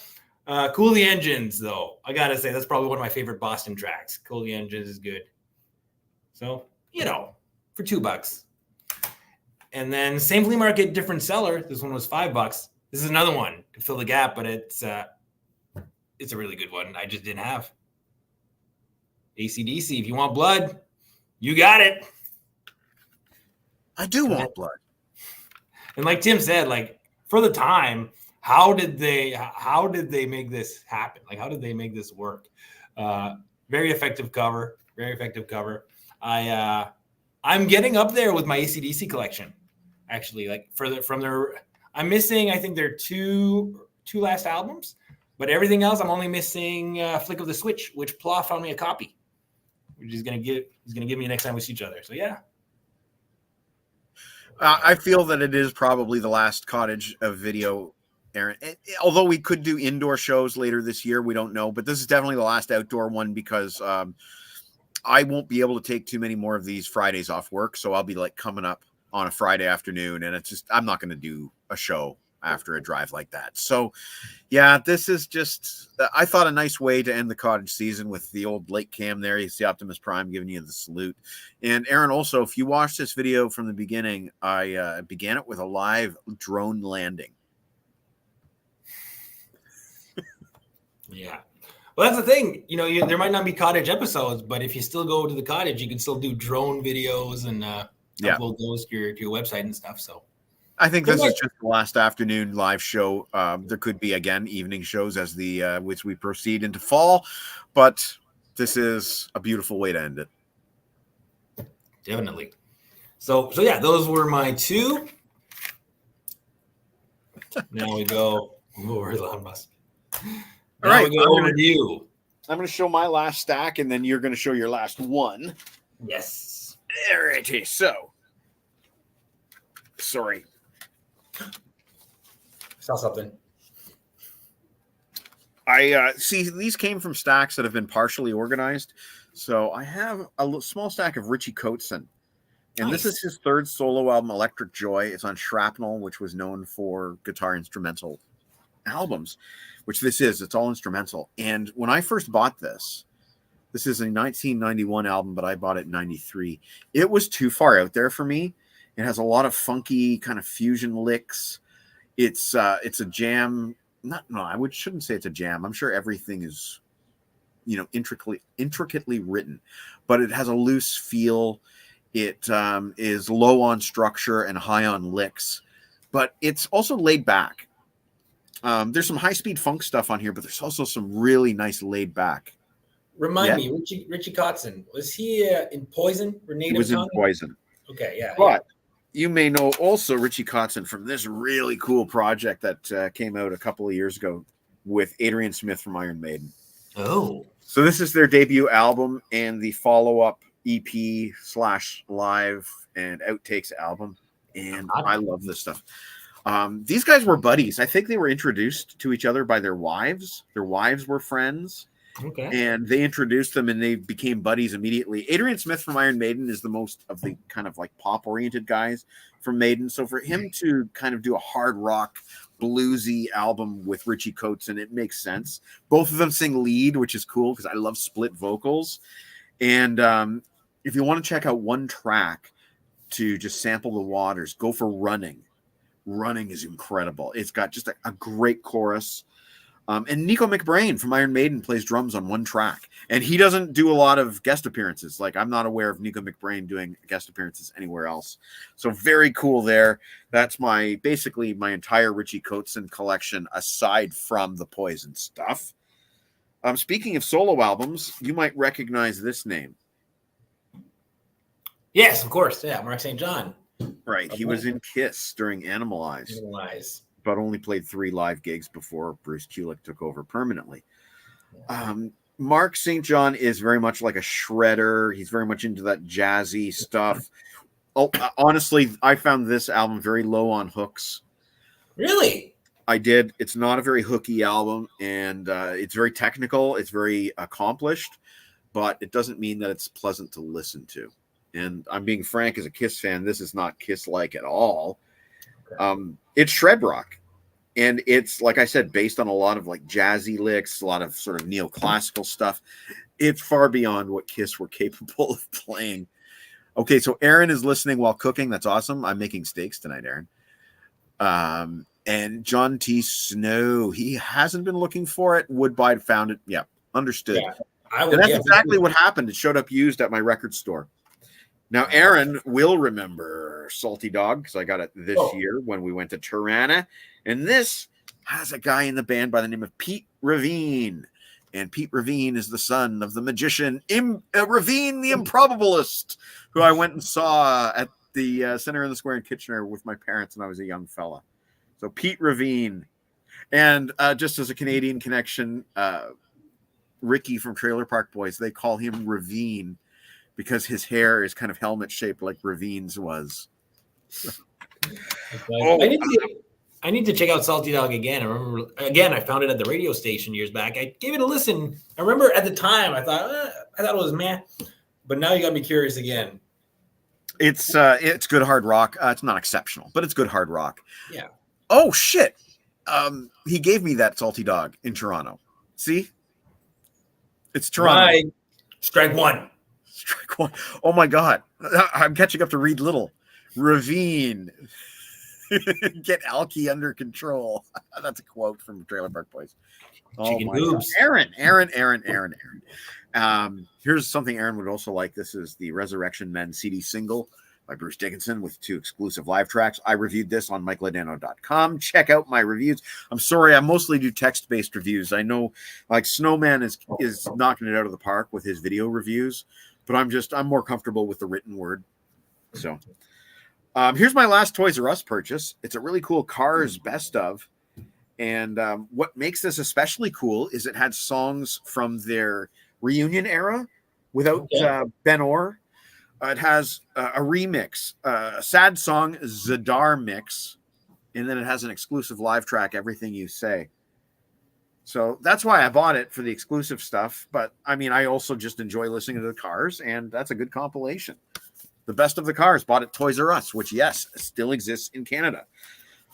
Cool the Engines, though. I gotta say, that's probably one of my favorite Boston tracks. Cool the Engines is good. So, for $2. And then same flea market, different seller. This one was $5. This is another one to fill the gap, but it's a really good one. I just didn't have. AC/DC, if you want blood, you got it. I do want blood. And like Tim said, like for the time, how did they make this happen? Like, how did they make this work? Very effective cover. Very effective cover. I'm getting up there with my AC/DC collection. Actually, like I'm missing, I think, their two last albums, but everything else I'm only missing Flick of the Switch, which Pla found me a copy, which he's gonna give me next time we see each other. So yeah. I feel that it is probably the last Cottage of video, Aaron. Although we could do indoor shows later this year, we don't know. But this is definitely the last outdoor one because I won't be able to take too many more of these Fridays off work. So I'll be like coming up on a Friday afternoon, and it's just I'm not going to do a show after a drive like that. So yeah, this is just I thought a nice way to end the Cottage season with the old lake cam there. You see Optimus Prime giving you the salute. And Aaron, also, if you watch this video from the beginning, I began it with a live drone landing. Yeah. Well, that's the thing. There might not be Cottage episodes, but if you still go to the Cottage, you can still do drone videos and upload those to your website and stuff. So I think this is just the last afternoon live show. There could be, again, evening shows as which we proceed into fall, but this is a beautiful way to end it. Definitely. So yeah, those were my two. Now we go over Elon Musk. All right, we go over to you. I'm going to show my last stack, and then you're going to show your last one. Yes. There it is. So, sorry. Saw something. I see these came from stacks that have been partially organized. So I have a small stack of Richie Kotzen. And This is his third solo album, Electric Joy. It's on Shrapnel, which was known for guitar instrumental albums, which this is. It's all instrumental. And when I first bought this is a 1991 album, but I bought it in 93. It was too far out there for me. It has a lot of funky kind of fusion licks. It's a jam. Shouldn't say it's a jam. I'm sure everything is, intricately written, but it has a loose feel. It is low on structure and high on licks, but it's also laid back. There's some high speed funk stuff on here, but there's also some really nice laid back. Remind me, Richie Kotzen, was he in Poison? Or Native he was Tongue? In Poison. Okay, yeah. But you may know also Richie Kotzen from this really cool project that came out a couple of years ago with Adrian Smith from Iron Maiden. Oh. So this is their debut album and the follow-up EP/live and outtakes album. And I love this stuff. These guys were buddies. I think they were introduced to each other by their wives. Their wives were friends. Okay. And they introduced them and they became buddies immediately. Adrian Smith from Iron Maiden is the most of the kind of like pop oriented guys from Maiden. So for him to kind of do a hard rock bluesy album with Richie Kotzen. It makes sense. Both of them sing lead, which is cool because I love split vocals. And if you want to check out one track to just sample the waters, go for Running. Running is incredible. It's got just a great chorus. And Nico McBrain from Iron Maiden plays drums on one track. And he doesn't do a lot of guest appearances. Like, I'm not aware of Nico McBrain doing guest appearances anywhere else. So very cool there. That's basically my entire Richie Kotzen collection, aside from the Poison stuff. Speaking of solo albums, you might recognize this name. Yes, of course. Yeah, Mark St. John. Right. He was in Kiss during Animalize. But only played 3 live gigs before Bruce Kulick took over permanently. Mark St. John is very much like a shredder. He's very much into that jazzy stuff. Oh, honestly, I found this album very low on hooks. Really? I did. It's not a very hooky album, and it's very technical. It's very accomplished, but it doesn't mean that it's pleasant to listen to. And I'm being frank, as a Kiss fan, this is not Kiss-like at all. Okay. It's shred rock, and it's, like I said, based on a lot of like jazzy licks, a lot of sort of neoclassical stuff. It's far beyond what Kiss were capable of playing. Okay, so Aaron is listening while cooking. That's awesome. I'm making steaks tonight, Aaron. And John T. Snow, he hasn't been looking for it. Woodbine found it. Yeah, understood. Yeah, and that's exactly what happened. It showed up used at my record store. Now, Aaron will remember Salty Dog because I got it this year when we went to Tirana. And this has a guy in the band by the name of Pete Ravine. And Pete Ravine is the son of the magician Ravine the Improbabilist, who I went and saw at the Center in the Square in Kitchener with my parents when I was a young fella. So Pete Ravine. And just as a Canadian connection, Ricky from Trailer Park Boys, they call him Ravine, because his hair is kind of helmet shaped like Ravine's was. I need to check out Salty Dog again. I remember, I found it at the radio station years back. I gave it a listen. I remember at the time I thought it was meh, but now you got me curious again. It's good hard rock. It's not exceptional, but it's good hard rock. Yeah. Oh shit! He gave me that Salty Dog in Toronto. See, it's Toronto. Strike one. Oh my God. I'm catching up to Reed Little. Ravine. Get Alky under control. That's a quote from Trailer Park Boys. Chicken boobs. Aaron. Here's something Aaron would also like. This is the Resurrection Men CD single by Bruce Dickinson with 2 exclusive live tracks. I reviewed this on MikeLadano.com. Check out my reviews. I'm sorry, I mostly do text-based reviews. I know like Snowman is knocking it out of the park with his video reviews, but I'm more comfortable with the written word. So here's my last Toys R Us purchase. It's a really cool Cars best of. And what makes this especially cool is it had songs from their reunion era without Ben Orr. It has a remix, a sad song, Zadar mix, and then it has an exclusive live track, Everything You Say. So that's why I bought it, for the exclusive stuff. But I mean, I also just enjoy listening to the Cars, and that's a good compilation. The best of the Cars, bought at Toys R Us, which, yes, still exists in Canada.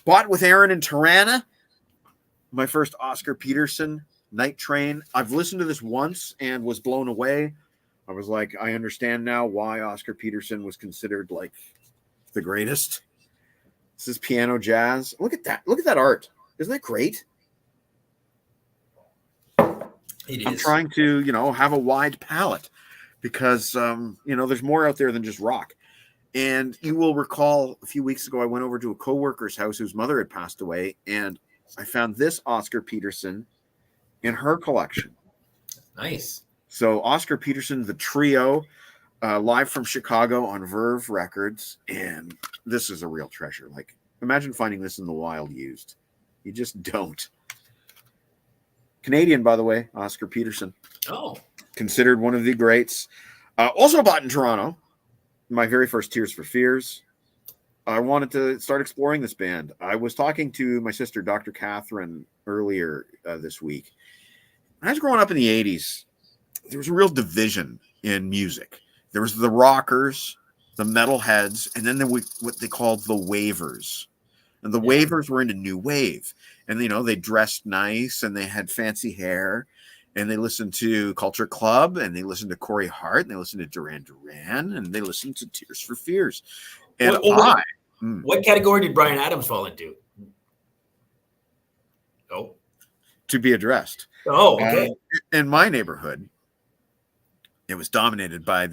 Bought with Aaron and Tirana, my first Oscar Peterson Night Train. I've listened to this once and was blown away. I was like, I understand now why Oscar Peterson was considered like the greatest. This is piano jazz. Look at that. Look at that art. Isn't that great? I'm trying to, have a wide palette because, there's more out there than just rock. And you will recall a few weeks ago, I went over to a coworker's house whose mother had passed away, and I found this Oscar Peterson in her collection. Nice. So Oscar Peterson, the trio, live from Chicago on Verve Records, and this is a real treasure. Like, imagine finding this in the wild used. You just don't. Canadian, by the way, Oscar Peterson. Oh. Considered one of the greats. Also bought in Toronto. My very first Tears for Fears. I wanted to start exploring this band. I was talking to my sister, Dr. Catherine, earlier this week. When I was growing up in the 80s, there was a real division in music. There was the rockers, the metalheads, and then there was what they called the wavers. And the wavers were into new wave. And, they dressed nice and they had fancy hair. And they listened to Culture Club, and they listened to Corey Hart, and they listened to Duran Duran, and they listened to Tears for Fears. And what category did Bryan Adams fall into? Oh, to be addressed. Oh, okay. In my neighborhood, it was dominated by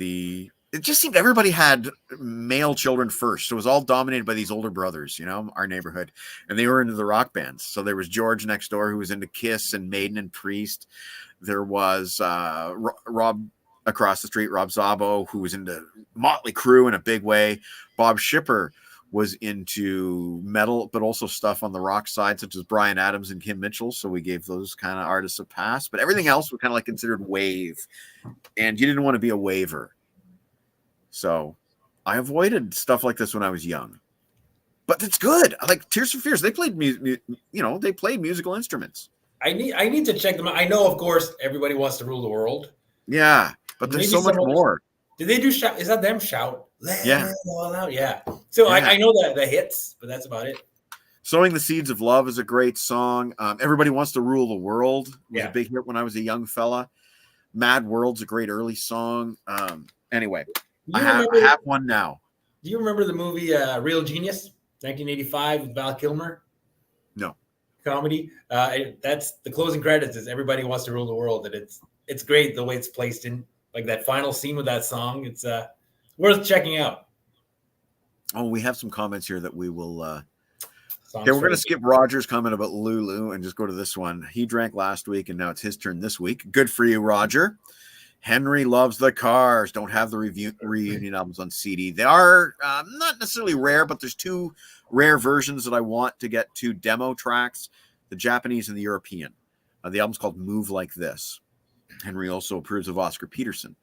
it just seemed everybody had male children first. So it was all dominated by these older brothers, our neighborhood. And they were into the rock bands. So there was George next door who was into Kiss and Maiden and Priest. There was Rob across the street, Rob Zabo, who was into Motley Crue in a big way. Bob Shipper was into metal, but also stuff on the rock side, such as Bryan Adams and Kim Mitchell. So we gave those kind of artists a pass. But everything else was kind of like considered wave. And you didn't want to be a waver. So I avoided stuff like this when I was young, but it's good. I like Tears for Fears. They played they played musical instruments. I need to check them out. I know, of course, Everybody Wants to Rule the World. Yeah, but there's so much more. Did they do Shout? Is that them? Shout? Yeah. All out. Yeah. So I know the hits, but that's about it. Sowing the Seeds of Love is a great song. Everybody Wants to Rule the World was a big hit when I was a young fella. Mad World's a great early song. Anyway. I have one now. Do you remember the movie Real Genius, 1985 with Val Kilmer? No. Comedy. That's the closing credits is Everybody Wants to Rule the World. And it's great the way it's placed in like that final scene with that song. It's worth checking out. Oh, we have some comments here that we will okay, we're going to skip Roger's comment about Lulu and just go to this one. He drank last week and now it's his turn this week. Good for you, Roger. Henry Loves the Cars. Don't have the reunion albums on CD. They are not necessarily rare, but there's two rare versions that I want to get, two demo tracks, the Japanese and the European. The album's called Move Like This. Henry also approves of Oscar Peterson.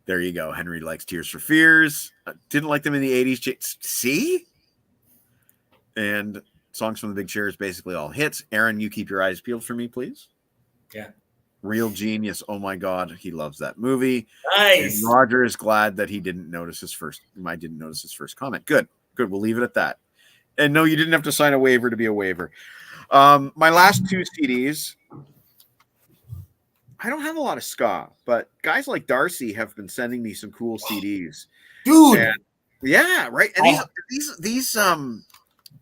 There you go. Henry likes Tears for Fears. Didn't like them in the 80s. See? And Songs from the Big Chair is basically all hits. Aaron, you keep your eyes peeled for me, please. Yeah. Real Genius. Oh my God, he loves that movie. Nice. And Roger is glad that he didn't notice his first. I didn't notice his first comment. Good. We'll leave it at that. And no, you didn't have to sign a waiver to be a waiver. My last two CDs. I don't have a lot of ska, but guys like Darcy have been sending me some cool CDs, dude. And, yeah, right. And these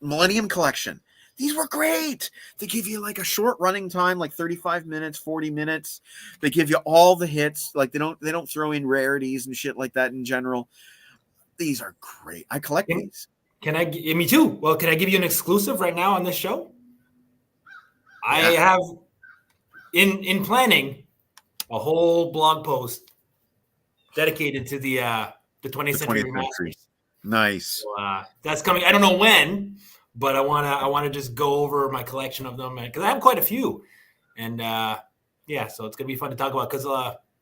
Millennium Collection. These were great. They give you like a short running time, like 35 minutes, 40 minutes. They give you all the hits. Like they don't throw in rarities and shit like that in general. These are great. I collect these. Me too. Well, can I give you an exclusive right now on this show? Yeah. I have in planning a whole blog post dedicated to the 20th Century Remasters. Nice. So, that's coming. I don't know when. But I want to just go over my collection of them because I have quite a few, and so it's gonna be fun to talk about. Because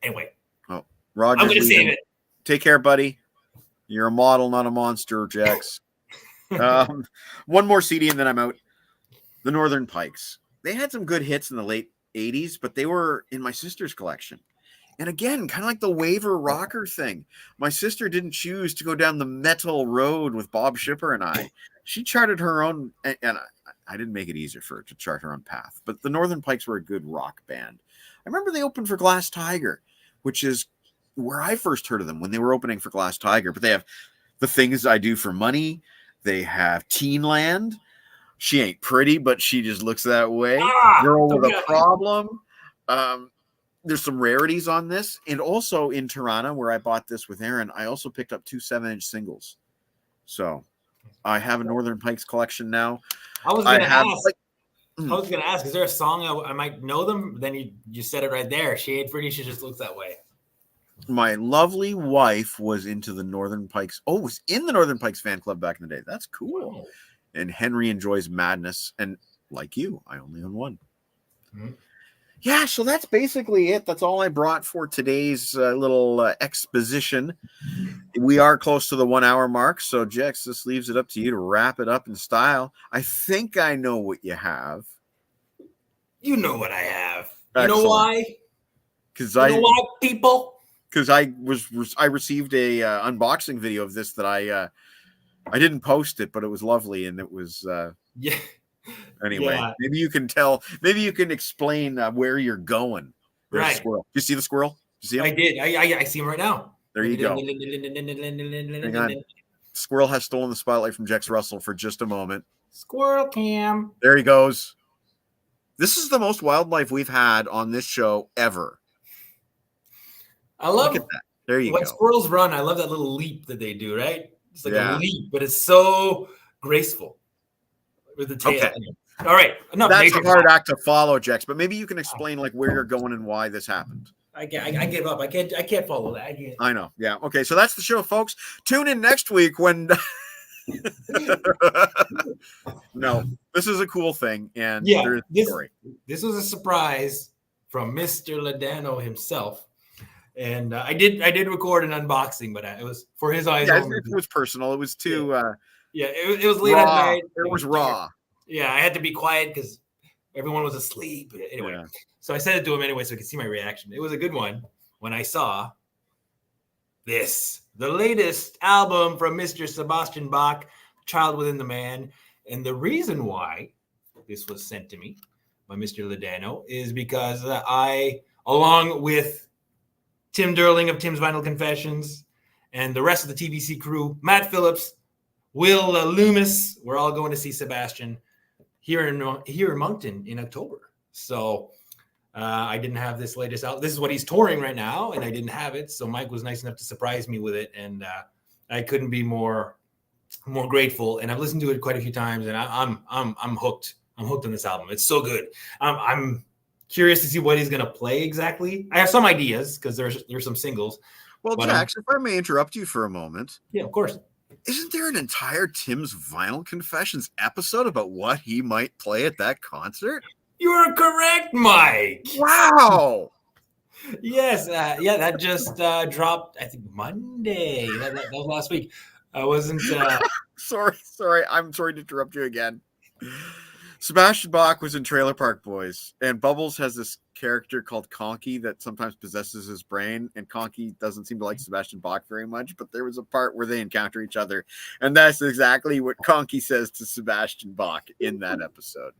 anyway, Roger, I'm gonna save it. Take care, buddy. You're a model, not a monster, Jex. One more CD, and then I'm out. The Northern Pikes. They had some good hits in the late '80s, but they were in my sister's collection. And again, kind of like the waiver rocker thing. My sister didn't choose to go down the metal road with Bob Shipper and I. She charted her own, and I didn't make it easier for her to chart her own path. But the Northern Pikes were a good rock band. I remember they opened for Glass Tiger, which is where I first heard of them when they were opening for Glass Tiger. But they have The Things I Do for Money. They have Teenland. She Ain't Pretty, but She Just Looks That Way. Girl with a Problem. There's some rarities on this. And also in Tirana, where I bought this with Aaron, I also picked up 2 7-inch singles. So I have a Northern Pikes collection now. I was going to ask, is there a song I might know them? Then you said it right there. She Ain't Pretty, She Just Looks That Way. My lovely wife was into the Northern Pikes. Oh, was in the Northern Pikes fan club back in the day. That's cool. Wow. And Henry enjoys Madness. And like you, I only own one. Mm-hmm. Yeah, so that's basically it. That's all I brought for today's little exposition. We are close to the 1 hour mark. So, Jex, this leaves it up to you to wrap it up in style. I think I know what you have. You know what I have. Excellent. You know why? Because know why, people? Because I received a unboxing video of this that I didn't post it, but it was lovely, and it was Yeah. anyway. Yeah. Maybe you can tell. Maybe you can explain where you're going. There's a Right. squirrel. Do you see the squirrel? Do you see him? I did. I see him right now. There you go. Hang on. Squirrel has stolen the spotlight from Jex Russell for just a moment. Squirrel cam. There he goes. This is the most wildlife we've had on this show ever. I love Look at that. There you when go. squirrels run. I love that little leap that they do, right? It's like Yeah. a leap, but it's so graceful with the tail. Okay. All right. Enough That's nature a hard talk. act to follow, Jex, but maybe you can explain like where you're going and why this happened. I give up. I can't follow that. I know. Yeah. Okay. So that's the show, folks. Tune in next week when no, this is a cool thing, and Yeah, there's a story. This was a surprise from Mr. Ladano himself, and I did record an unboxing, but it was for his eyes Yeah, only. it was personal. It was too it was late at night. It was raw. Yeah, I had to be quiet because everyone was asleep. Anyway, Yeah. so I sent it to him anyway so he could see my reaction. It was a good one when I saw this, the latest album from Mr. Sebastian Bach, Child Within the Man. And the reason why this was sent to me by Mr. Ladano is because I, along with Tim Derling of Tim's Vinyl Confessions and the rest of the TVC crew, Matt Phillips, Will Loomis, we're all going to see Sebastian here in Moncton in October. So I didn't have this latest out. This is what he's touring right now, and I didn't have it. So Mike was nice enough to surprise me with it, and I couldn't be more grateful. And I've listened to it quite a few times, and I'm hooked. I'm hooked on this album. It's so good. I'm curious to see what he's gonna play exactly. I have some ideas because there's some singles. Well, Jax, if I may interrupt you for a moment. Yeah, of course. Isn't there an entire Tim's Vinyl Confessions episode about what he might play at that concert? You're correct, Mike. Wow. Yes. That just dropped, I think, Monday. That was last week. I wasn't. Sorry. I'm sorry to interrupt you again. Sebastian Bach was in Trailer Park Boys, and Bubbles has this character called Conky that sometimes possesses his brain, and Conky doesn't seem to like Sebastian Bach very much, but there was a part where they encounter each other, and that's exactly what Conky says to Sebastian Bach in that episode.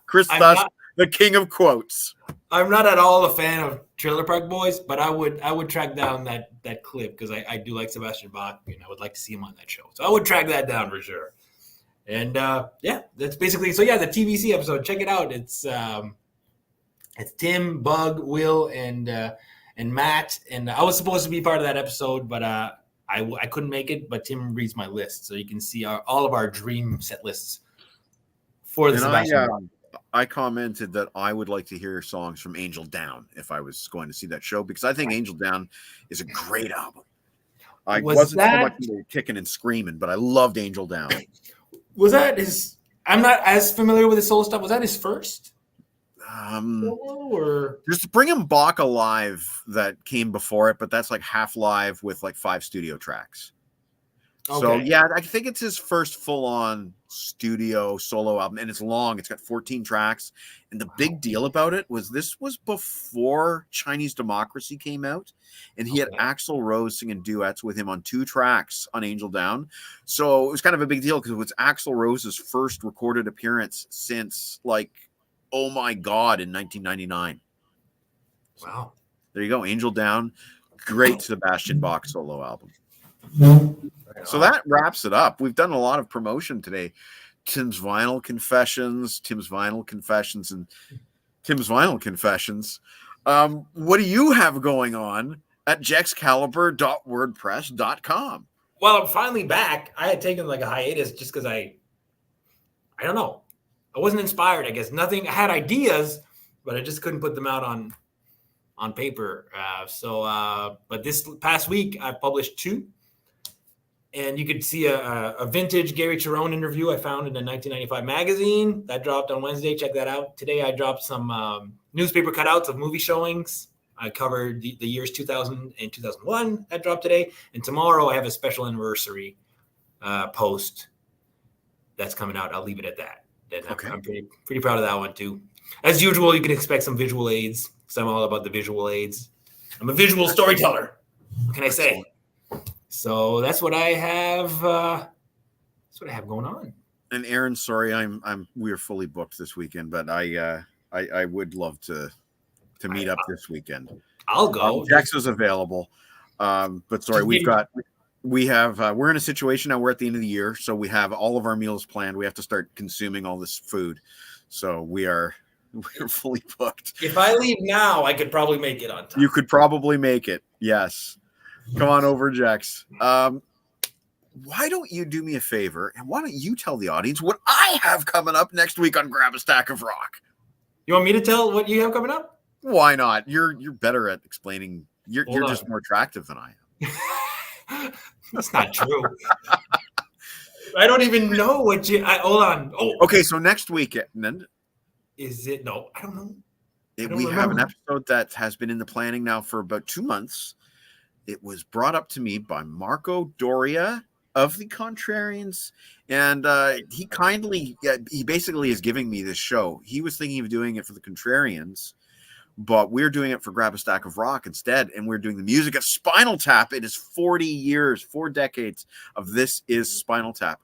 Chris Thus, the king of quotes. I'm not at all a fan of Trailer Park Boys, but I would track down that clip because I do like Sebastian Bach, and I would like to see him on that show. So I would track that down for sure. And that's basically so. Yeah, the TVC episode, check it out. It's Tim, Bug, Will, and Matt. And I was supposed to be part of that episode, but I couldn't make it. But Tim reads my list, so you can see all of our dream set lists for the Sebastian Bach. I commented that I would like to hear songs from Angel Down if I was going to see that show, because I think Angel Down is a great album. I wasn't so much kicking and screaming, but I loved Angel Down. Was that his? I'm not as familiar with his solo stuff. Was that his first? Or just Bring Him Bach Alive that came before it, but that's like half live with like 5 studio tracks. Okay. So yeah, I think it's his first full-on studio solo album, and it's long. It's got 14 tracks, and the big deal about it was this was before Chinese Democracy came out, and he had Axl Rose singing duets with him on 2 tracks on Angel Down. So it was kind of a big deal because it was Axl Rose's first recorded appearance since like, oh my God, in 1999. Wow. There you go, Angel Down, great Sebastian Bach solo album. So that wraps it up. We've done a lot of promotion today. Tim's Vinyl Confessions, and Tim's Vinyl Confessions. What do you have going on at jexcaliber.wordpress.com? Well, I'm finally back. I had taken like a hiatus just because I don't know. I wasn't inspired, I guess. Nothing. I had ideas, but I just couldn't put them out on paper. But this past week I published 2. And you could see a vintage Gary Cherone interview I found in a 1995 magazine that dropped on Wednesday. Check that out. Today I dropped some newspaper cutouts of movie showings. I covered the years 2000 and 2001 that dropped today. And tomorrow I have a special anniversary post that's coming out. I'll leave it at that. Okay. I'm pretty proud of that one too. As usual, you can expect some visual aids. So I'm all about the visual aids. I'm a visual storyteller. What can I say? So that's what I have That's what I have going on. And Aaron, sorry, we are fully booked this weekend, but I would love to meet up this weekend. I'll go. Jex is available, but sorry, we're in a situation now. We're at the end of the year, so we have all of our meals planned. We have to start consuming all this food, so we're fully booked. If I leave now, I could probably make it on time. You could probably make it. Yes, come on over, Jex. Why don't you do me a favor, and why don't you tell the audience what I have coming up next week on Grab a Stack of Rock? You want me to tell what you have coming up? Why not? You're better at explaining. You're just more attractive than I am. That's not true. I don't even know what you. Hold on. Oh, okay. So next weekend, is it? No, I don't know. We have an episode that has been in the planning now for about 2 months. It was brought up to me by Marco Doria of the Contrarians, and he basically is giving me this show. He was thinking of doing it for the Contrarians, but we're doing it for Grab a Stack of Rock instead, and we're doing the music of Spinal Tap. It is 40 years, 4 decades of This Is Spinal Tap.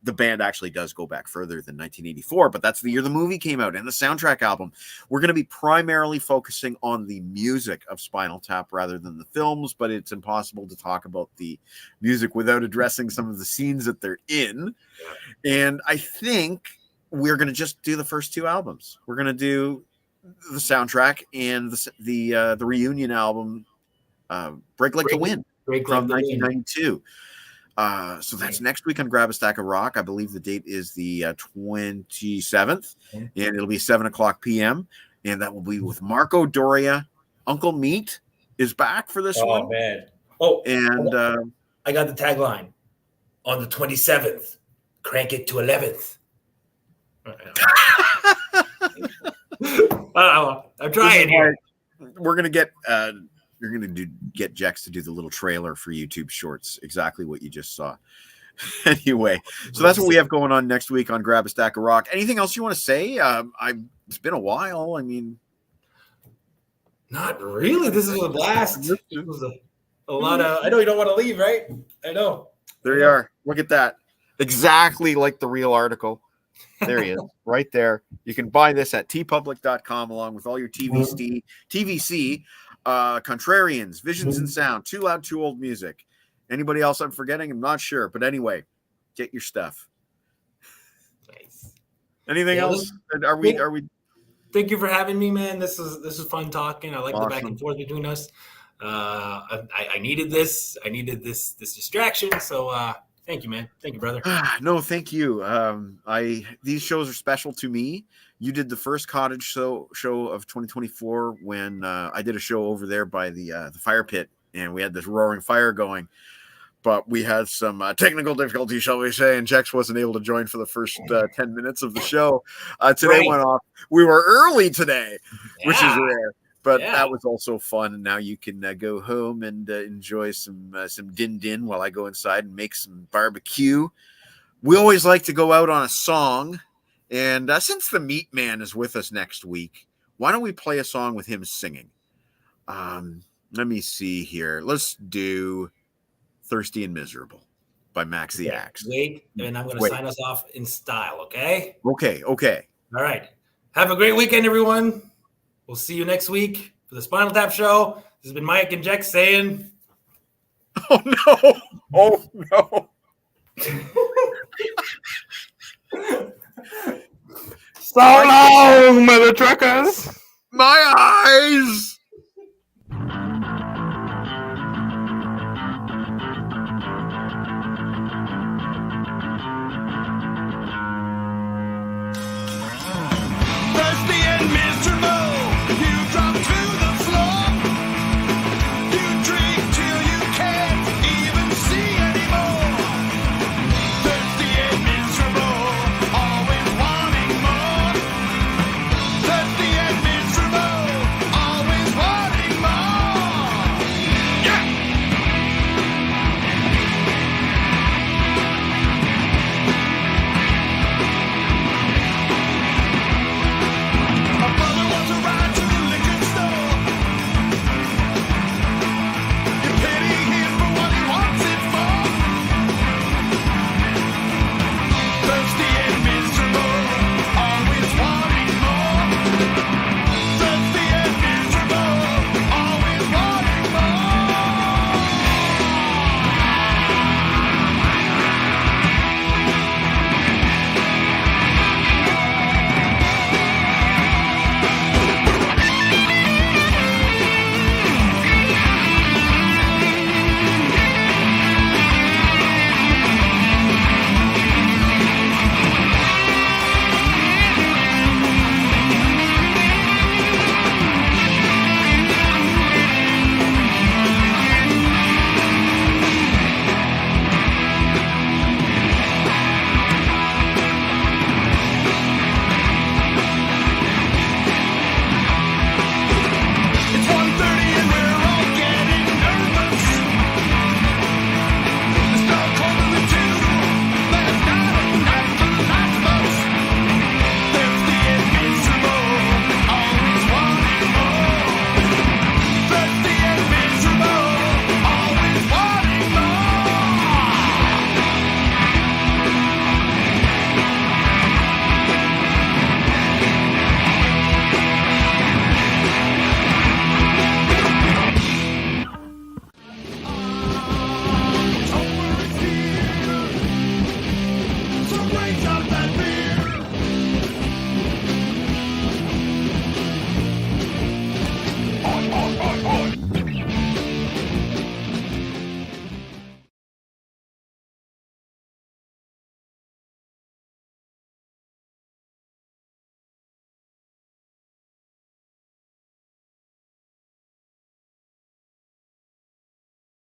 The band actually does go back further than 1984, but that's the year the movie came out and the soundtrack album. We're going to be primarily focusing on the music of Spinal Tap rather than the films, but it's impossible to talk about the music without addressing some of the scenes that they're in. And I think we're going to just do the first 2 albums. We're going to do the soundtrack and the reunion album, Break Like the Wind from 1992. So that's next week on Grab a Stack of Rock. I believe the date is the 27th, and it'll be 7:00 p.m. And that will be with Marco Doria. Uncle Meat is back for this one. Oh, man. Oh, and I got the tagline. On the 27th, crank it to 11th. I'm trying here. We're going to get... you're going to get Jex to do the little trailer for YouTube Shorts, exactly what you just saw. Anyway, so that's what we have going on next week on Grab a Stack of Rock. Anything else you want to say? It's been a while. I mean, not really. This is a blast. This was a lot of. I know you don't want to leave, right? I know. There you are. Look at that. Exactly like the real article. There he is, right there. You can buy this at tpublic.com along with all your TVC. Contrarians, Visions and Sound, Too Loud, Too Old music. Anybody else I'm forgetting? I'm not sure. But anyway, get your stuff. Nice. Anything else? Are we? Thank you for having me, man. This is fun talking. I like the back and forth between us. I needed this. I needed this distraction. So thank you, man. Thank you, brother. No, thank you. These shows are special to me. You did the first Cottage show of 2024 when I did a show over there by the fire pit, and we had this roaring fire going. But we had some technical difficulties, shall we say, and Jex wasn't able to join for the first 10 minutes of the show. Today went off. We were early today, which is rare. But that was also fun, and now you can go home and enjoy some din while I go inside and make some barbecue. We always like to go out on a song. And since the Meat Man is with us next week, why don't we play a song with him singing? Let me see here. Let's do Thirsty and Miserable by Max the Axe. Wait, and I'm going to sign us off in style, okay? Okay. All right. Have a great weekend, everyone. We'll see you next week for the Spinal Tap Show. This has been Mike and Jex saying... Oh, no. Oh, no. So long, mother truckers. My eyes.